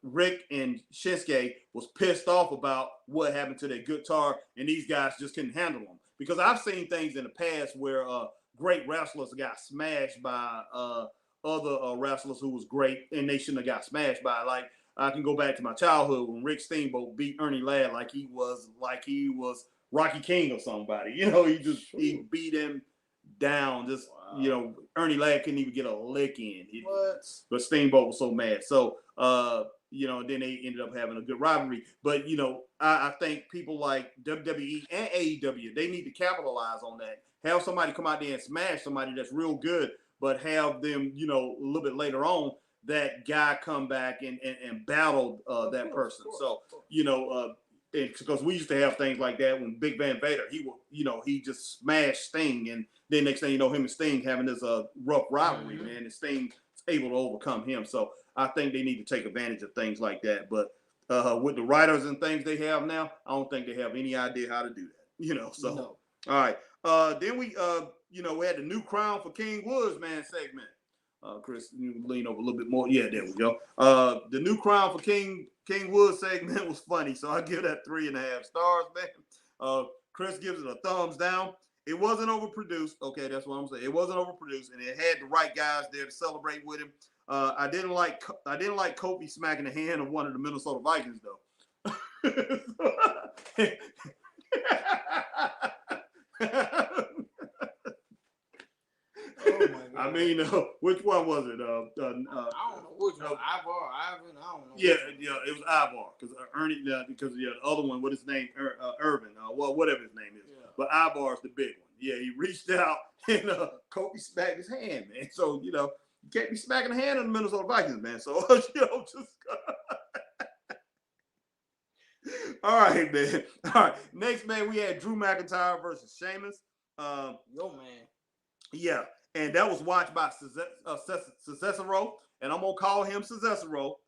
Rick and Shinsuke was pissed off about what happened to their guitar, and these guys just couldn't handle them. Because I've seen things in the past where great wrestlers got smashed by other wrestlers who was great, and they shouldn't have got smashed by. Like, I can go back to my childhood when Rick Steamboat beat Ernie Ladd like he was Rocky King or somebody. You know, he beat him down. Just wow. You know, Ernie Ladd couldn't even get a lick in. But Steamboat was so mad. So you know, then they ended up having a good rivalry. But you know, I think people like WWE and AEW, they need to capitalize on that. Have somebody come out there and smash somebody that's real good, but have them, you know, a little bit later on, that guy come back and battle that person. So, you know, because we used to have things like that when Big Van Vader, he just smashed Sting, and then next thing you know, him and Sting having this rough rivalry, man, and Sting's able to overcome him. So I think they need to take advantage of things like that. But with the writers and things they have now, I don't think they have any idea how to do that. You know, so no. All right. Then we we had the new crown for King Woods, man, segment. Chris, you lean over a little bit more. Yeah, there we go. The new crown for King Woods segment was funny, so I give that 3.5 stars, man. Chris gives it a thumbs down. It wasn't overproduced. Okay, that's what I'm saying. It wasn't overproduced, and it had the right guys there to celebrate with him. I didn't like Kofi smacking the hand of one of the Minnesota Vikings, though. Oh my God. I mean, which one was it? I don't know which one. Ivar, Ivan. I don't know. Yeah, it was Ivar because Ernie. Because the other one, what his name? Irvin. Whatever his name is. Yeah. But Ivar's the big one. Yeah, he reached out and Kobe smacked his hand, man. So you can't be smacking the hand of the Minnesota Vikings, man. So just. All right, man. All right. Next, man, we had Drew McIntyre versus Sheamus. Yo, man. Yeah, and that was watched by Cesaro, and I'm gonna call him Cesaro.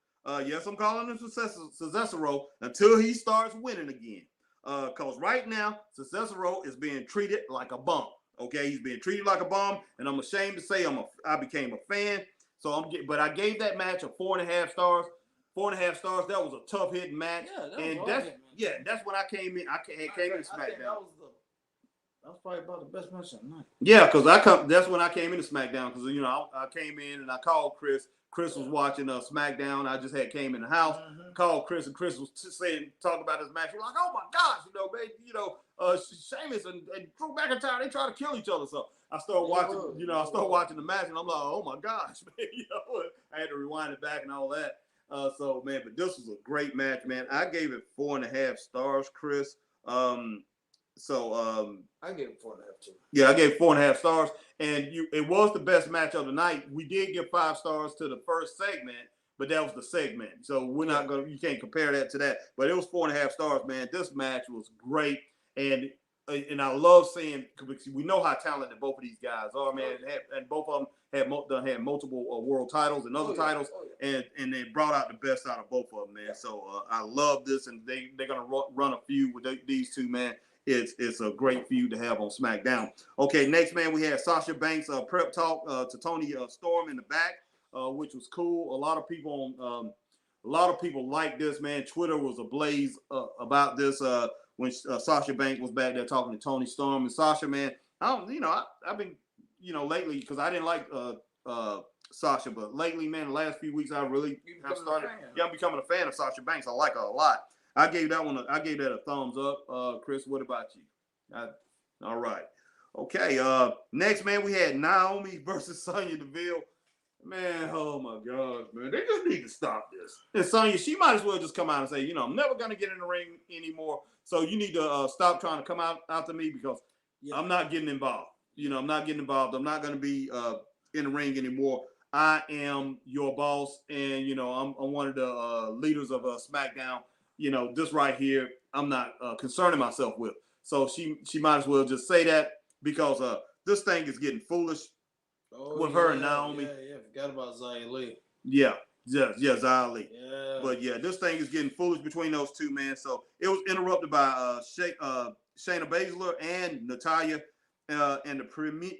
Yes, I'm calling him Cesaro until he starts winning again. Cause right now Cesaro is being treated like a bum. Okay, he's being treated like a bum, and I'm ashamed to say I became a fan. So but I gave that match a 4.5 stars. 4.5 stars. That was a tough hitting match, that's when I came in. I came in SmackDown. That was probably about the best match of the night. Yeah, because that's when I came into SmackDown. Because I came in and I called Chris. Chris was watching SmackDown. I just came in the house, called Chris, and Chris was talking about this match. We're like, oh my gosh, man, Sheamus and Drew McIntyre, they try to kill each other. So I started watching the match, and I'm like, oh my gosh, man, I had to rewind it back and all that. So man, but this was a great match, man. I gave it 4.5 stars, Chris. I gave it 4.5 too. Yeah, I gave 4.5 stars, and it was the best match of the night. We did give 5 stars to the first segment, but that was the segment, so we're not gonna. You can't compare that to that. But it was 4.5 stars, man. This match was great, and I love seeing. We know how talented both of these guys are, man, and both of them had multiple world titles and other titles, and they brought out the best out of both of them, man. So I love this, and they're gonna run a feud with these two, man. It's a great feud to have on SmackDown. Okay, next, man, we had Sasha Banks prep talk to Tony Storm in the back, which was cool. A lot of people like this, man. Twitter was ablaze about this when Sasha Banks was back there talking to Tony Storm. And Sasha, man, I've been lately, because I didn't like Sasha, but lately, man, the last few weeks I really have started. Yeah, I'm becoming a fan of Sasha Banks. I like her a lot. I gave that a thumbs up. Chris, what about you? All right. Okay. Next, man, we had Naomi versus Sonia Deville. Man, oh my gosh, man. They just need to stop this. And Sonya, she might as well just come out and say, I'm never going to get in the ring anymore. So you need to stop trying to come out after me, because I'm not getting involved. I'm not getting involved. I'm not going to be in the ring anymore. I am your boss, and I'm one of the leaders of Smackdown. This right here, I'm not concerning myself with. So she might as well just say that because this thing is getting foolish with her and Naomi. Yeah. Forgot about Xia Li. Yeah, Xia Li. Yeah. But yeah, this thing is getting foolish between those two, man. So it was interrupted by Shayna Baszler and Natalya and the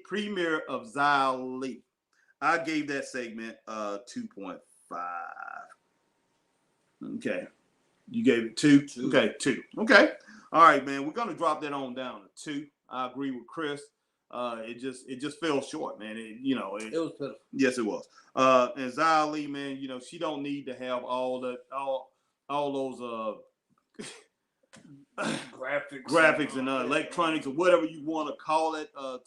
premiere of Xia Li. I gave that segment 2.5. Okay. You gave it 2? Okay, 2. Okay. All right, man. We're gonna drop that on down to 2. I agree with Chris. It just fell short, man. It was pitiful. Yes, it was. And Xia Li, man, she don't need to have all those graphics and electronics or whatever you want to call it of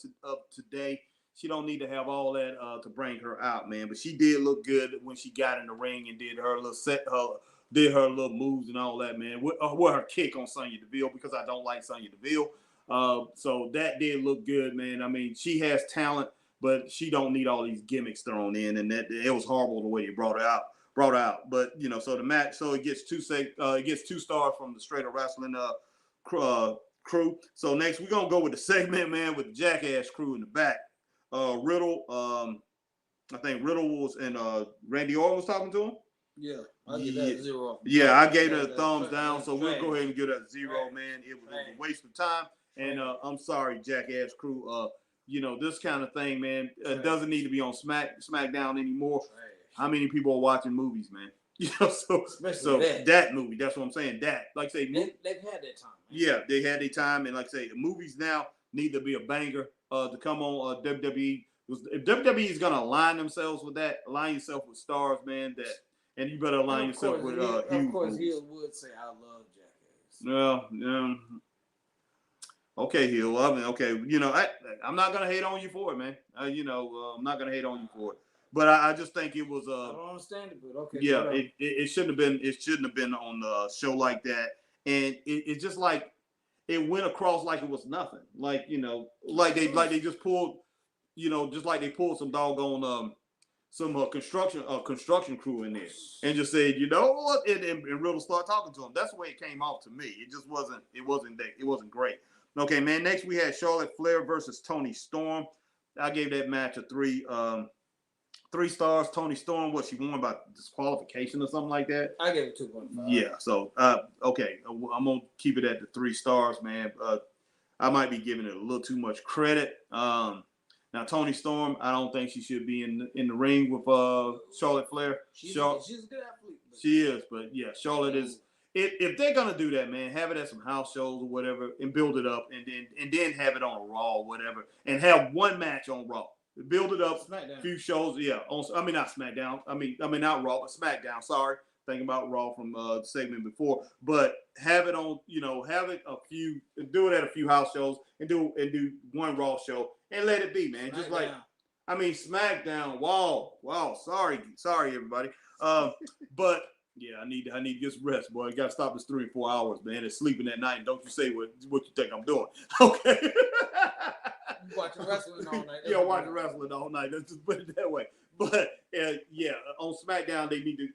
today. She don't need to have all that to bring her out, man. But she did look good when she got in the ring and did her little moves and all that, man. With her kick on Sonya Deville, because I don't like Sonya Deville. So that did look good, man. I mean, she has talent, but she don't need all these gimmicks thrown in, and that it was horrible the way it brought her out. But so the match, so it gets 2 stars from the Straight Up Wrestling crew. So next we're gonna go with the segment, man, with the Jackass crew in the back. Riddle, I think Riddle was and Randy Orton was talking to him. Yeah, I give that a 0. Yeah, I gave it a thumbs down. So we'll go ahead and give that a 0, man. It was a waste of time. And I'm sorry, Jackass crew. This kind of thing, man, doesn't need to be on SmackDown anymore. How many people are watching movies, man? So that movie. That's what I'm saying. That, like I say, they've had their time. Man. Yeah, they had their time, and like I say, the movies now need to be a banger to come on WWE. If WWE is gonna align themselves with that, align yourself with stars, man. And you better align yourself with huge. Of course, he would say, "I love Jackass." Well, okay, Hill. I mean, okay, I'm not gonna hate on you for it, man. I'm not gonna hate on you for it. But I just think it was. I don't understand it, but okay. Yeah, it shouldn't have been. It shouldn't have been on a show like that. And it's just like it went across like it was nothing. Like like they just pulled. Just like they pulled some doggone some construction crew in there and just said, what? And Riddle started talking to him. That's the way it came off to me. It just wasn't. It wasn't great. Okay, man. Next we had Charlotte Flair versus Toni Storm. I gave that match a 3. 3 stars. Toni Storm, what she won by disqualification or something like that. I gave it 2.5. Yeah. So okay, I'm gonna keep it at the 3 stars, man. I might be giving it a little too much credit. Now Toni Storm, I don't think she should be in the ring with Charlotte Flair. She's a good athlete. She is, but yeah, Charlotte is. If they're gonna do that, man, have it at some house shows or whatever, and build it up, and then have it on a Raw or whatever, and have one match on Raw. Build it up, SmackDown. A few shows, yeah. Not SmackDown. I mean not Raw, but SmackDown. Sorry, thinking about Raw from the segment before. But have it on, have it do it at a few house shows, and do one Raw show, and let it be, man. SmackDown. Just like, SmackDown. Wow. Sorry, everybody. But yeah, I need to get some rest, boy. You got to stop this 3 and 4 hours, man. And sleeping at night, and don't you say what you think I'm doing, okay? Watching wrestling all night. Yeah, watching wrestling all night. Let's just put it that way. But on SmackDown, they need to,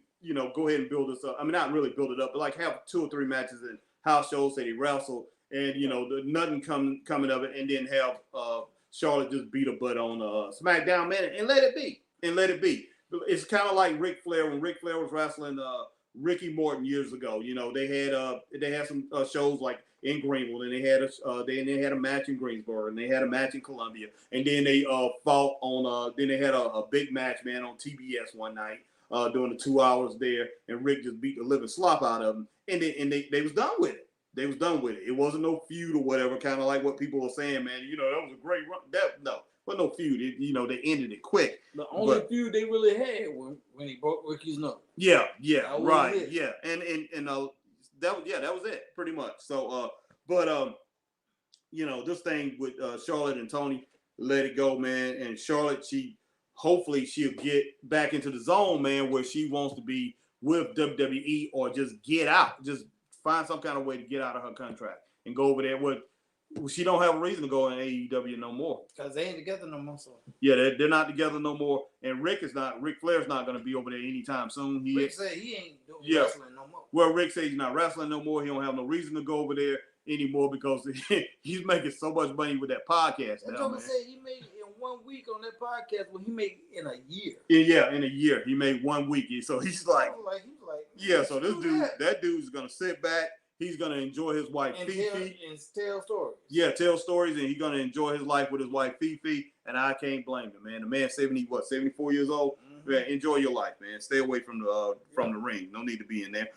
go ahead and build this up. I mean, not really build it up, but like have 2 or 3 matches in house shows that they wrestle, and nothing coming of it, and then have Charlotte just beat a butt on SmackDown, man, and let it be. It's kind of like Ric Flair when Ric Flair was wrestling Ricky Morton years ago. They had some shows like in Greenville, and they had a match in Greensboro, and they had a match in Columbia, and then they fought on. Then they had a big match, man, on TBS one night during the 2 hours there, and Rick just beat the living slop out of them, and they was done with it. It wasn't no feud or whatever, kind of like what people were saying, man. That was a great run. But no feud. They ended it quick. The only feud they really had when he broke Ricky's nose. Yeah, right, yeah, and that was it pretty much. So, this thing with Charlotte and Toni, let it go, man. And Charlotte, hopefully she'll get back into the zone, man, where she wants to be with WWE or just get out, just find some kind of way to get out of her contract and go over there with She don't have a reason to go in AEW no more. Because they ain't together no more. So. Yeah, they're not together no more. And Rick Flair's not going to be over there anytime soon. Rick said he ain't doing wrestling no more. Well, Rick said he's not wrestling no more. He don't have no reason to go over there anymore because he's making so much money with that podcast now, man. Said he made in 1 week on that podcast what he made in a year. Yeah, in a year. He made 1 week. So he's like yeah, so that dude's going to sit back. He's going to enjoy his wife, Fifi. And tell stories. Yeah, tell stories, and he's going to enjoy his life with his wife, Fifi, and I can't blame him, man. The man's 74 years old? Mm-hmm. Man, enjoy your life, man. Stay away from the ring. No need to be in there.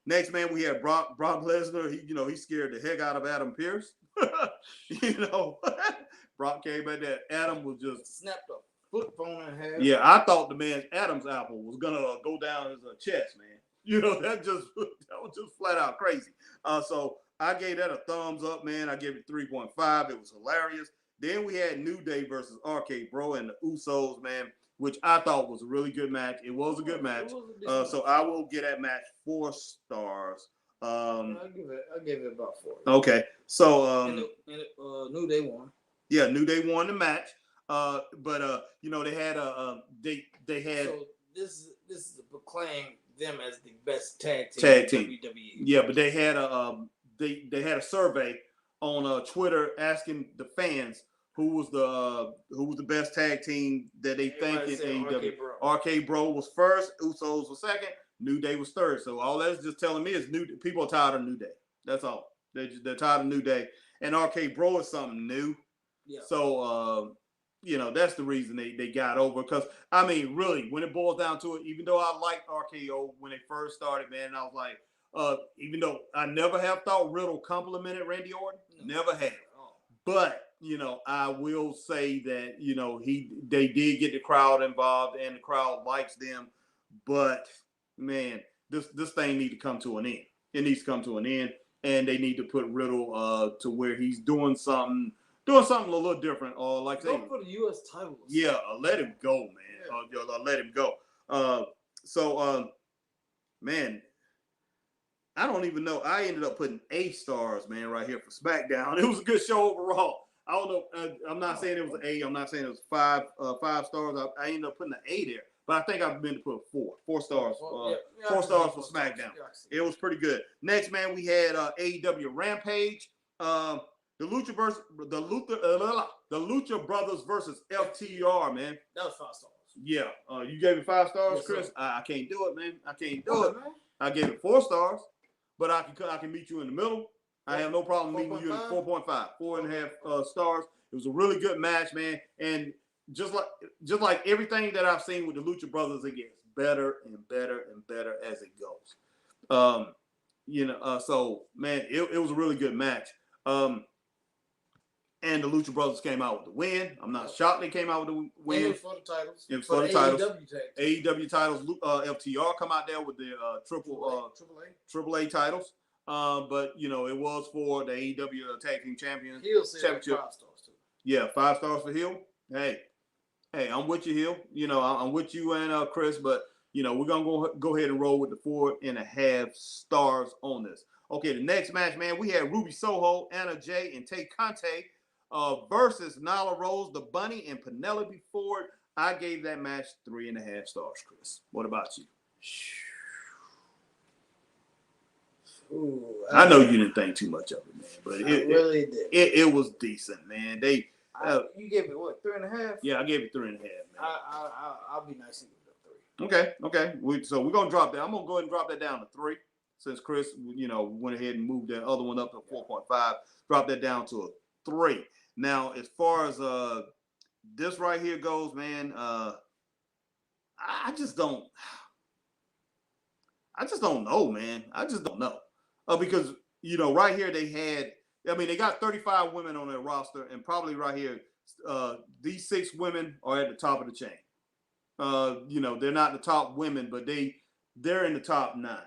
Next, man, we have Brock Lesnar. He scared the heck out of Adam Pearce. Brock came at that. Adam was just snapped a foot phone in half. Yeah, I thought the man's Adam's apple was going to go down his chest, man. That was just flat out crazy. So I gave that a thumbs up, man. I gave it 3.5. It was hilarious. Then we had New Day versus RK Bro and the Usos, man, which I thought was a really good match. It was a good match. So I will give that match 4 stars. I give it about 4. Okay. So New Day won. Yeah, New Day won the match. But they had they had. So this is proclaimed them as the best tag team in WWE. Yeah, but they had a survey on Twitter asking the fans who was the best tag team that they think in AEW. RK Bro was first, Usos was second, New Day was third. So all that's just telling me is people are tired of New Day. That's all. They're tired of New Day, and RK Bro is something new. Yeah. So that's the reason they got over. Because, I mean, really, when it boils down to it, even though I liked RKO when they first started, man, I was like, even though I never have thought Riddle complimented Randy Orton, never have. But, I will say that, they did get the crowd involved and the crowd likes them. But, man, this thing needs to come to an end. It needs to come to an end. And they need to put Riddle to where he's doing something a little different, or like go for the U.S. title. Yeah, let him go, man. Yeah. Let him go. Man, I don't even know. I ended up putting 8 stars, man, right here for Smackdown. It was a good show overall. I don't know. I'm not saying it was an 8. I'm not saying it was 5 stars. I ended up putting an 8 there, but I think I've been to put 4 stars. 4 stars for Smackdown. It was pretty good. Next, man, we had AEW Rampage. The Lucha Brothers versus FTR, man. That was 5 stars. Yeah. You gave it 5 stars, yes, Chris? I can't do it, man. I can't do it. Man. I gave it 4 stars, but I can meet you in the middle. I have no problem meeting you at 4.5, 4.5 stars. It was a really good match, man. And just like everything that I've seen with the Lucha Brothers, it gets better and better and better as it goes. So man, it was a really good match. And the Lucha Brothers came out with the win. I'm not shocked they came out with the win. It was for the titles. It was for the titles. AEW titles. FTR come out there with the AAA titles. But it was for the AEW Tag Team Championship. Hill 5 stars too. Yeah, 5 stars for Hill. Hey, I'm with you, Hill. I'm with you and Chris, but we're gonna go ahead and roll with the 4.5 stars on this. Okay, the next match, man, we had Ruby Soho, Anna Jay, and Tay Conte versus Nyla Rose, the Bunny, and Penelope Ford. I gave that match 3.5 stars, Chris. What about you? Ooh, I know you didn't think too much of it, man, but it really did. It was decent, man. You gave it what, 3.5? Yeah, I gave it 3.5, man. I'll be nice and give it a 3. Okay. So we're gonna drop that. I'm gonna go ahead and drop that down to 3. Since Chris, went ahead and moved that other one up to 4.5, drop that down to a 3. Now, as far as this right here goes, man, I just don't know, man. I just don't know. Because, right here they got 35 women on their roster, and probably right here, these 6 women are at the top of the chain. They're not the top women, but they're in the top 9.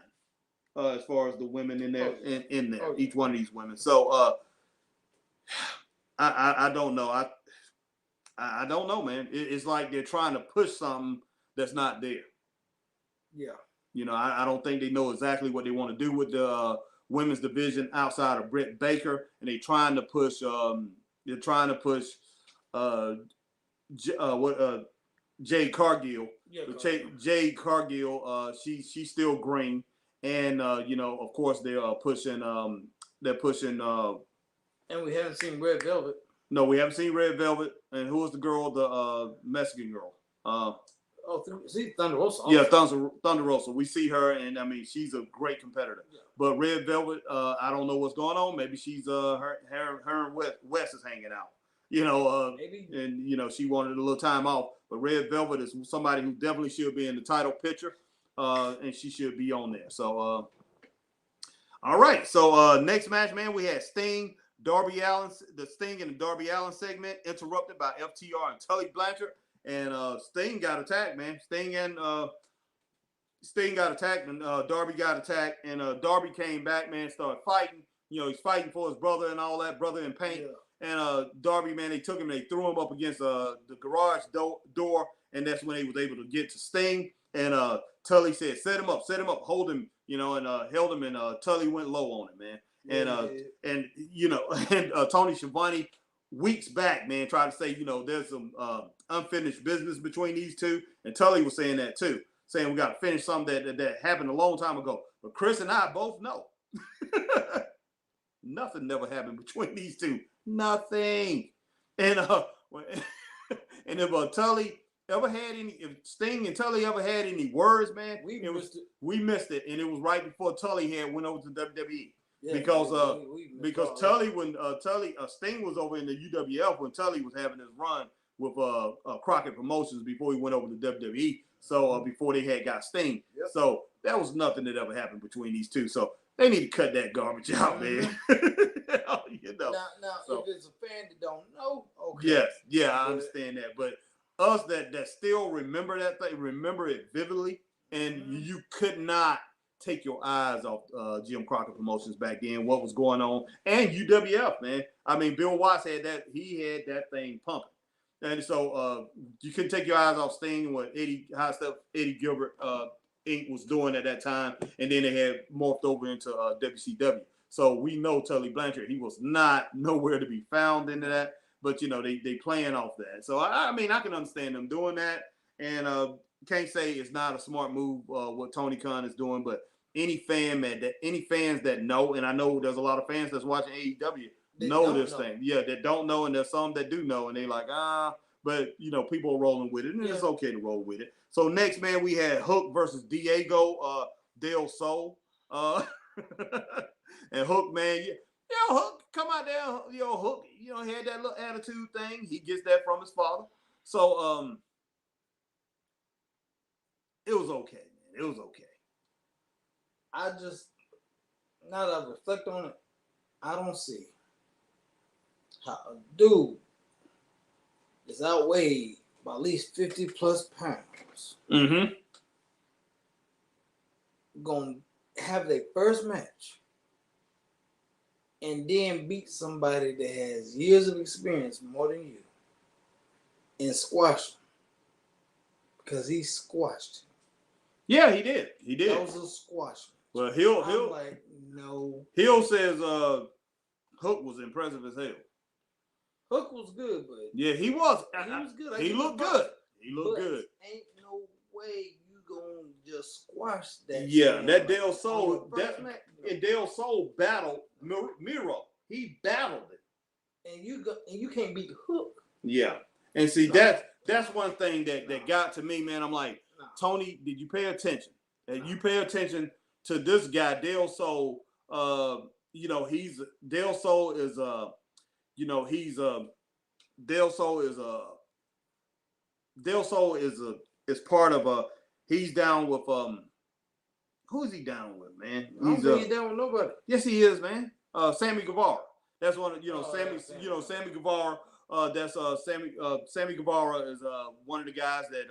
As far as the women in there, in there, each one of these women. So I don't know. I don't know, man. It's like they're trying to push something that's not there. Yeah. I don't think they know exactly what they want to do with women's division outside of Britt Baker, and they're trying to push Jade Cargill. Yeah, Jade Cargill, she's still green, and of course they're pushing. And we haven't seen Red Velvet. No, we haven't seen Red Velvet. And who was the girl? The Mexican girl. See Thunder Rosa. Also. Yeah, Thunder Rosa. We see her, and I mean she's a great competitor. Yeah. But Red Velvet, I don't know what's going on. Maybe she's her and Wes is hanging out. Maybe. And she wanted a little time off. But Red Velvet is somebody who definitely should be in the title picture, and she should be on there. So, all right. So next match, man, we had Sting, Darby Allin, the Sting and the Darby Allin segment interrupted by FTR and Tully Blanchard, and Sting got attacked, man. Sting got attacked, and Darby got attacked, and Darby came back, man, started fighting. He's fighting for his brother and all that, brother in pain. Yeah. And Darby, man, they took him, they threw him up against the garage door, and that's when they was able to get to Sting. And Tully said, set him up, hold him, and held him, and Tully went low on him, man. And Tony Schiavone weeks back, man, tried to say, there's some unfinished business between these two, and Tully was saying that too, saying we got to finish something that happened a long time ago. But Chris and I both know nothing never happened between these two. Nothing. And and if Sting and Tully ever had any words, man, we missed it, and it was right before Tully went over to WWE. Yeah, because Tully, when Sting was over in the UWF when Tully was having his run with Crockett Promotions before he went over to WWE. So before they had got Sting, yep. So that was nothing that ever happened between these two. So they need to cut that garbage out, man. Now, if it's a fan that don't know, okay. Yes, yeah, I understand that. But us that still remember that thing, remember it vividly, and you could not take your eyes off Jim Crockett Promotions back then, what was going on, and UWF, man. I mean, Bill Watts had that thing pumping. And so you couldn't take your eyes off Sting and what Eddie Gilbert Inc. was doing at that time, and then they had morphed over into WCW. So we know Tully Blanchard, he was not nowhere to be found into that, but they playing off that. So I mean, I can understand them doing that, and can't say it's not a smart move what Tony Khan is doing, but any fans that know, and I know there's a lot of fans that's watching AEW know this thing. Yeah, that don't know, and there's some that do know, and they like, but people are rolling with it, and it's okay to roll with it. So next, man, we had Hook versus Diego Del Sol. And Hook, man, Hook, come out there, Hook, had that little attitude thing. He gets that from his father. So it was okay, man. It was okay. I just, now that I reflect on it, I don't see how a dude is outweighed by at least 50 plus pounds. Mm-hmm. Gonna have their first match and then beat somebody that has years of experience more than you and squash him because he squashed him. Yeah, he did. He did. That was a squash. Well, I'm like, no. Hill says Hook was impressive as hell. Hook was good, but yeah, he was. He was good. He looked good. He looked good. Ain't no way you gonna just squash that. Yeah, that Del Sol. Del Sol battled Miro. He battled it. And you can't beat Hook. Yeah, and see that's one thing that got to me, man. I'm like, Tony, did you pay attention? And you pay attention to this guy, Del Sol. He's Del Sol is Del Sol is part of he's down with who is he down with, man? He's down with nobody. Yes, he is, man. Sammy Guevara. That's one of Sammy Guevara. That's Sammy Guevara is one of the guys that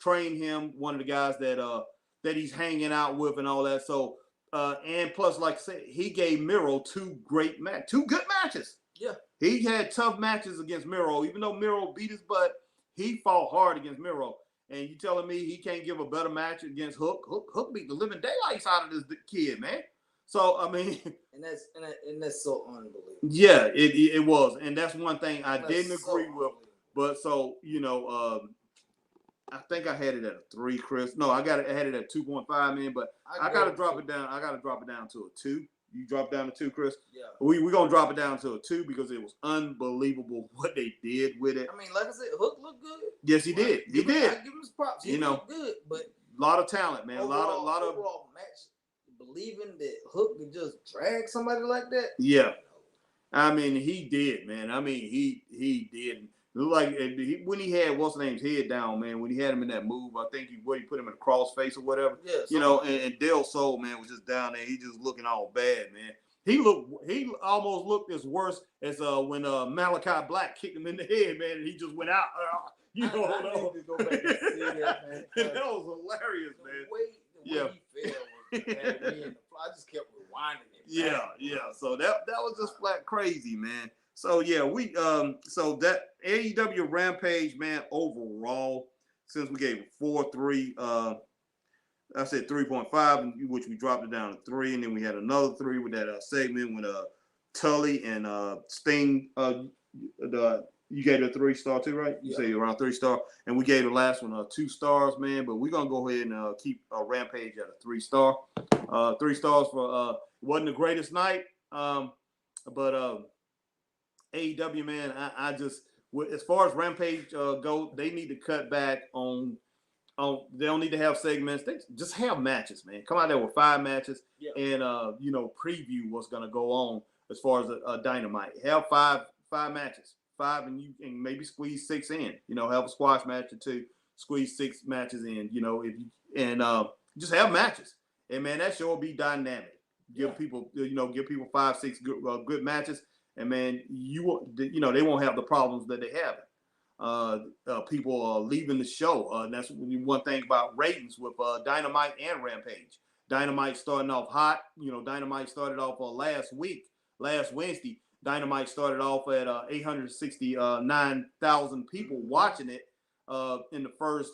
trained him, one of the guys that he's hanging out with and all that. So and plus, like I said, he gave Miro two good matches. Yeah. He had tough matches against Miro, even though Miro beat his butt. He fought hard against Miro. And you telling me he can't give a better match against Hook? Hook beat the living daylights out of this kid, man. So I mean, and that's so unbelievable. Yeah, it was, and that's one thing I didn't agree with. But so I think I had it at a 3, Chris. No, I had it at 2.5, man. But I got to drop it down. I got to drop it down to a 2. You drop down to 2, Chris. Yeah. We're gonna drop it down to a 2 because it was unbelievable what they did with it. I mean, like I said, Hook looked good. Yes, he did. He did. I give him his props. He looked good, but a lot of talent, man. Overall, a lot of overall match. Believing that Hook could just drag somebody like that. Yeah. I mean, he did, man. I mean, he did. Like when he had what's the name's head down, man. When he had him in that move, I think he put him in a cross face or whatever. Yeah, and Del Sol, man, was just down there. He just looking all bad, man. He almost looked as worse as when Malachi Black kicked him in the head, man, and he just went out. I need to go back and see that, man. That was hilarious, man. The way he fell was I just kept rewinding it. Yeah. So that was just flat crazy, man. So yeah, so that AEW Rampage, man, overall, since we gave it 4.3, I said 3.5, which we dropped it down to 3, and then we had another 3 with that segment with Tully and Sting. You gave it a 3-star too, right? You say around 3-star, and we gave the last one 2 stars, man. But we're gonna go ahead and keep Rampage at a 3-star. 3 stars for wasn't the greatest night, but AEW, man, I just as far as Rampage go, they need to cut back on. They don't need to have segments. They just have matches, man. Come out there with 5 matches and preview what's gonna go on as far as Dynamite. Have five matches. 5 and you can maybe squeeze 6 in. Have a squash match or 2, squeeze 6 matches in. Just have matches. And man, that show will be dynamic. Give people 5, 6 good matches. And man, they won't have the problems that they have. People are leaving the show. And that's one thing about ratings with Dynamite and Rampage. Dynamite starting off hot. Dynamite started off last Wednesday. Dynamite started off at 869,000 people watching it in the first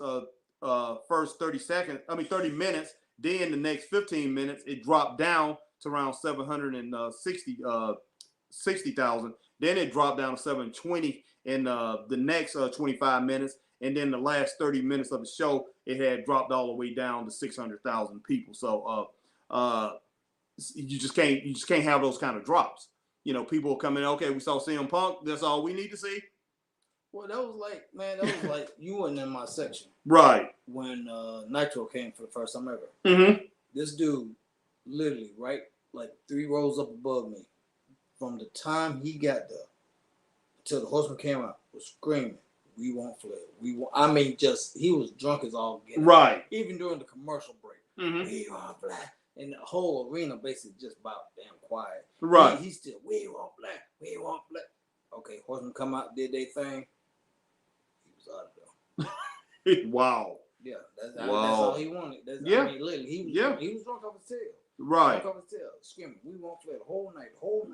30 minutes. Then the next 15 minutes, it dropped down to around 760,000. Then it dropped down to 720 in the next 25 minutes. And then the last 30 minutes of the show, it had dropped all the way down to 600,000 people. So you just can't have those kind of drops. People coming, okay, we saw CM Punk. That's all we need to see. Well, that was like you weren't in my section. Right. When Nitro came for the first time ever. Mm-hmm. This dude, literally, right, like 3 rows up above me, from the time he got there till the Horseman came out, was screaming, "We want Flair. We want." I mean, he was drunk as all get out. Right. Even during the commercial break, we want Flair. And the whole arena basically just about damn quiet. Right. He still, we want Flair. We want Flair. Okay, Horseman come out, did their thing. He was out of there. Wow. Yeah, that's all he wanted. I mean, literally, he was drunk off his tail. Right. Drunk off his tail, screaming, "We want Flair the whole night,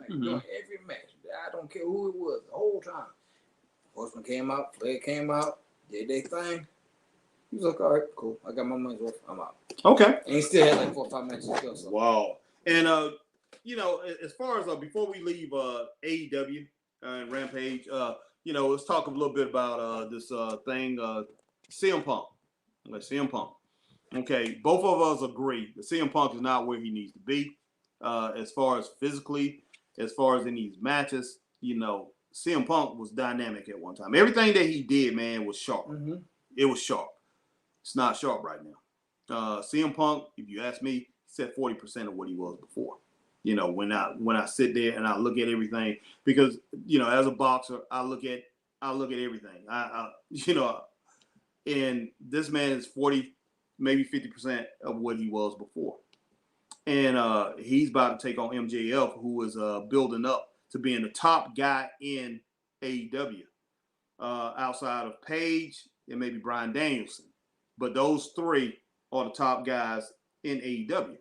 during every match. I don't care who it was, the whole time." Horseman came out, Flair came out, did their thing. He was like, "All right, cool. I got my money's worth. I'm out." Okay. And he still had like 4 or 5 matches to go. So. Wow. And as far as before we leave AEW and Rampage, let's talk a little bit about this thing, CM Punk. CM Punk. Okay, both of us agree that CM Punk is not where he needs to be, as far as physically, as far as in these matches. CM Punk was dynamic at one time. Everything that he did, man, was sharp. Mm-hmm. It was sharp. It's not sharp right now. CM Punk, if you ask me, he's at 40% of what he was before. When I sit there and I look at everything, because as a boxer, I look at everything. And this man is 40, maybe 50% of what he was before. And he's about to take on MJF, who is building up to being the top guy in AEW, outside of Paige and maybe Bryan Danielson. But those 3 are the top guys in AEW.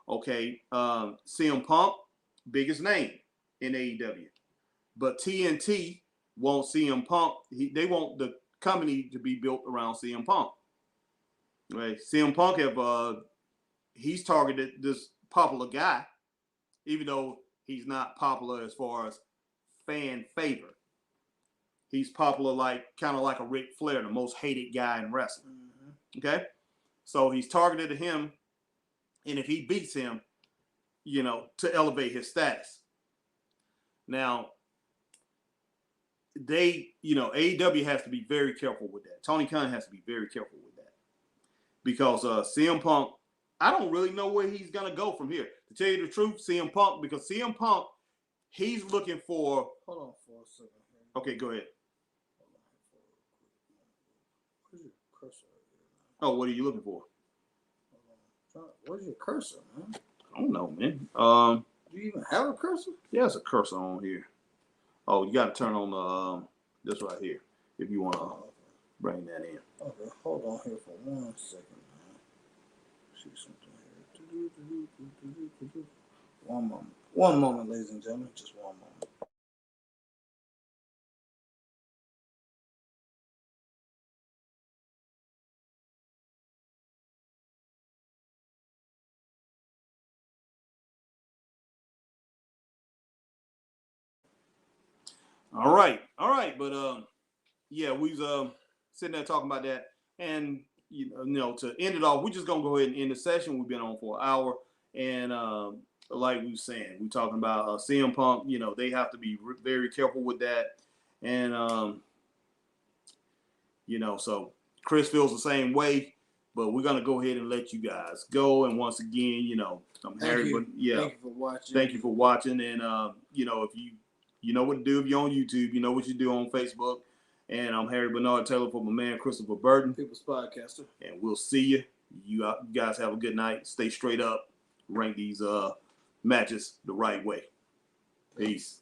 Okay, CM Punk, biggest name in AEW. But TNT won't CM Punk. They want the company to be built around CM Punk. Right? CM Punk he's targeted this popular guy even though he's not popular as far as fan favor. He's popular kind of like a Ric Flair, the most hated guy in wrestling. Okay? So he's targeted to him, and if he beats him, to elevate his status. Now, AEW has to be very careful with that. Tony Khan has to be very careful with that. Because CM Punk, I don't really know where he's going to go from here. To tell you the truth, CM Punk, because CM Punk, he's looking for... Hold on for a second. Okay, go ahead. Where's your cursor? Oh, what are you looking for? Where's your cursor, man? I don't know, man. Do you even have a cursor? Yeah, there's a cursor on here. Oh, you got to turn on this right here if you want to bring that in. Okay, hold on here for 1 second, man. See something here. 1 moment. 1 moment, ladies and gentlemen. Just 1 moment. All right. But yeah, we was sitting there talking about that, and to end it off, we're just gonna go ahead and end the session. We've been on for an hour, and like we were saying, we're talking about CM Punk. They have to be very careful with that, and so Chris feels the same way. But we're gonna go ahead and let you guys go. And once again, I'm Harry. But yeah, thank you for watching. Thank you for watching, and if you know what to do if you're on YouTube, you know what you do on Facebook. And I'm Harry Bernard Taylor for my man Christopher Burton, People's Podcaster. and we'll see you. You guys have a good night. Stay straight up. Rank these matches the right way. Peace.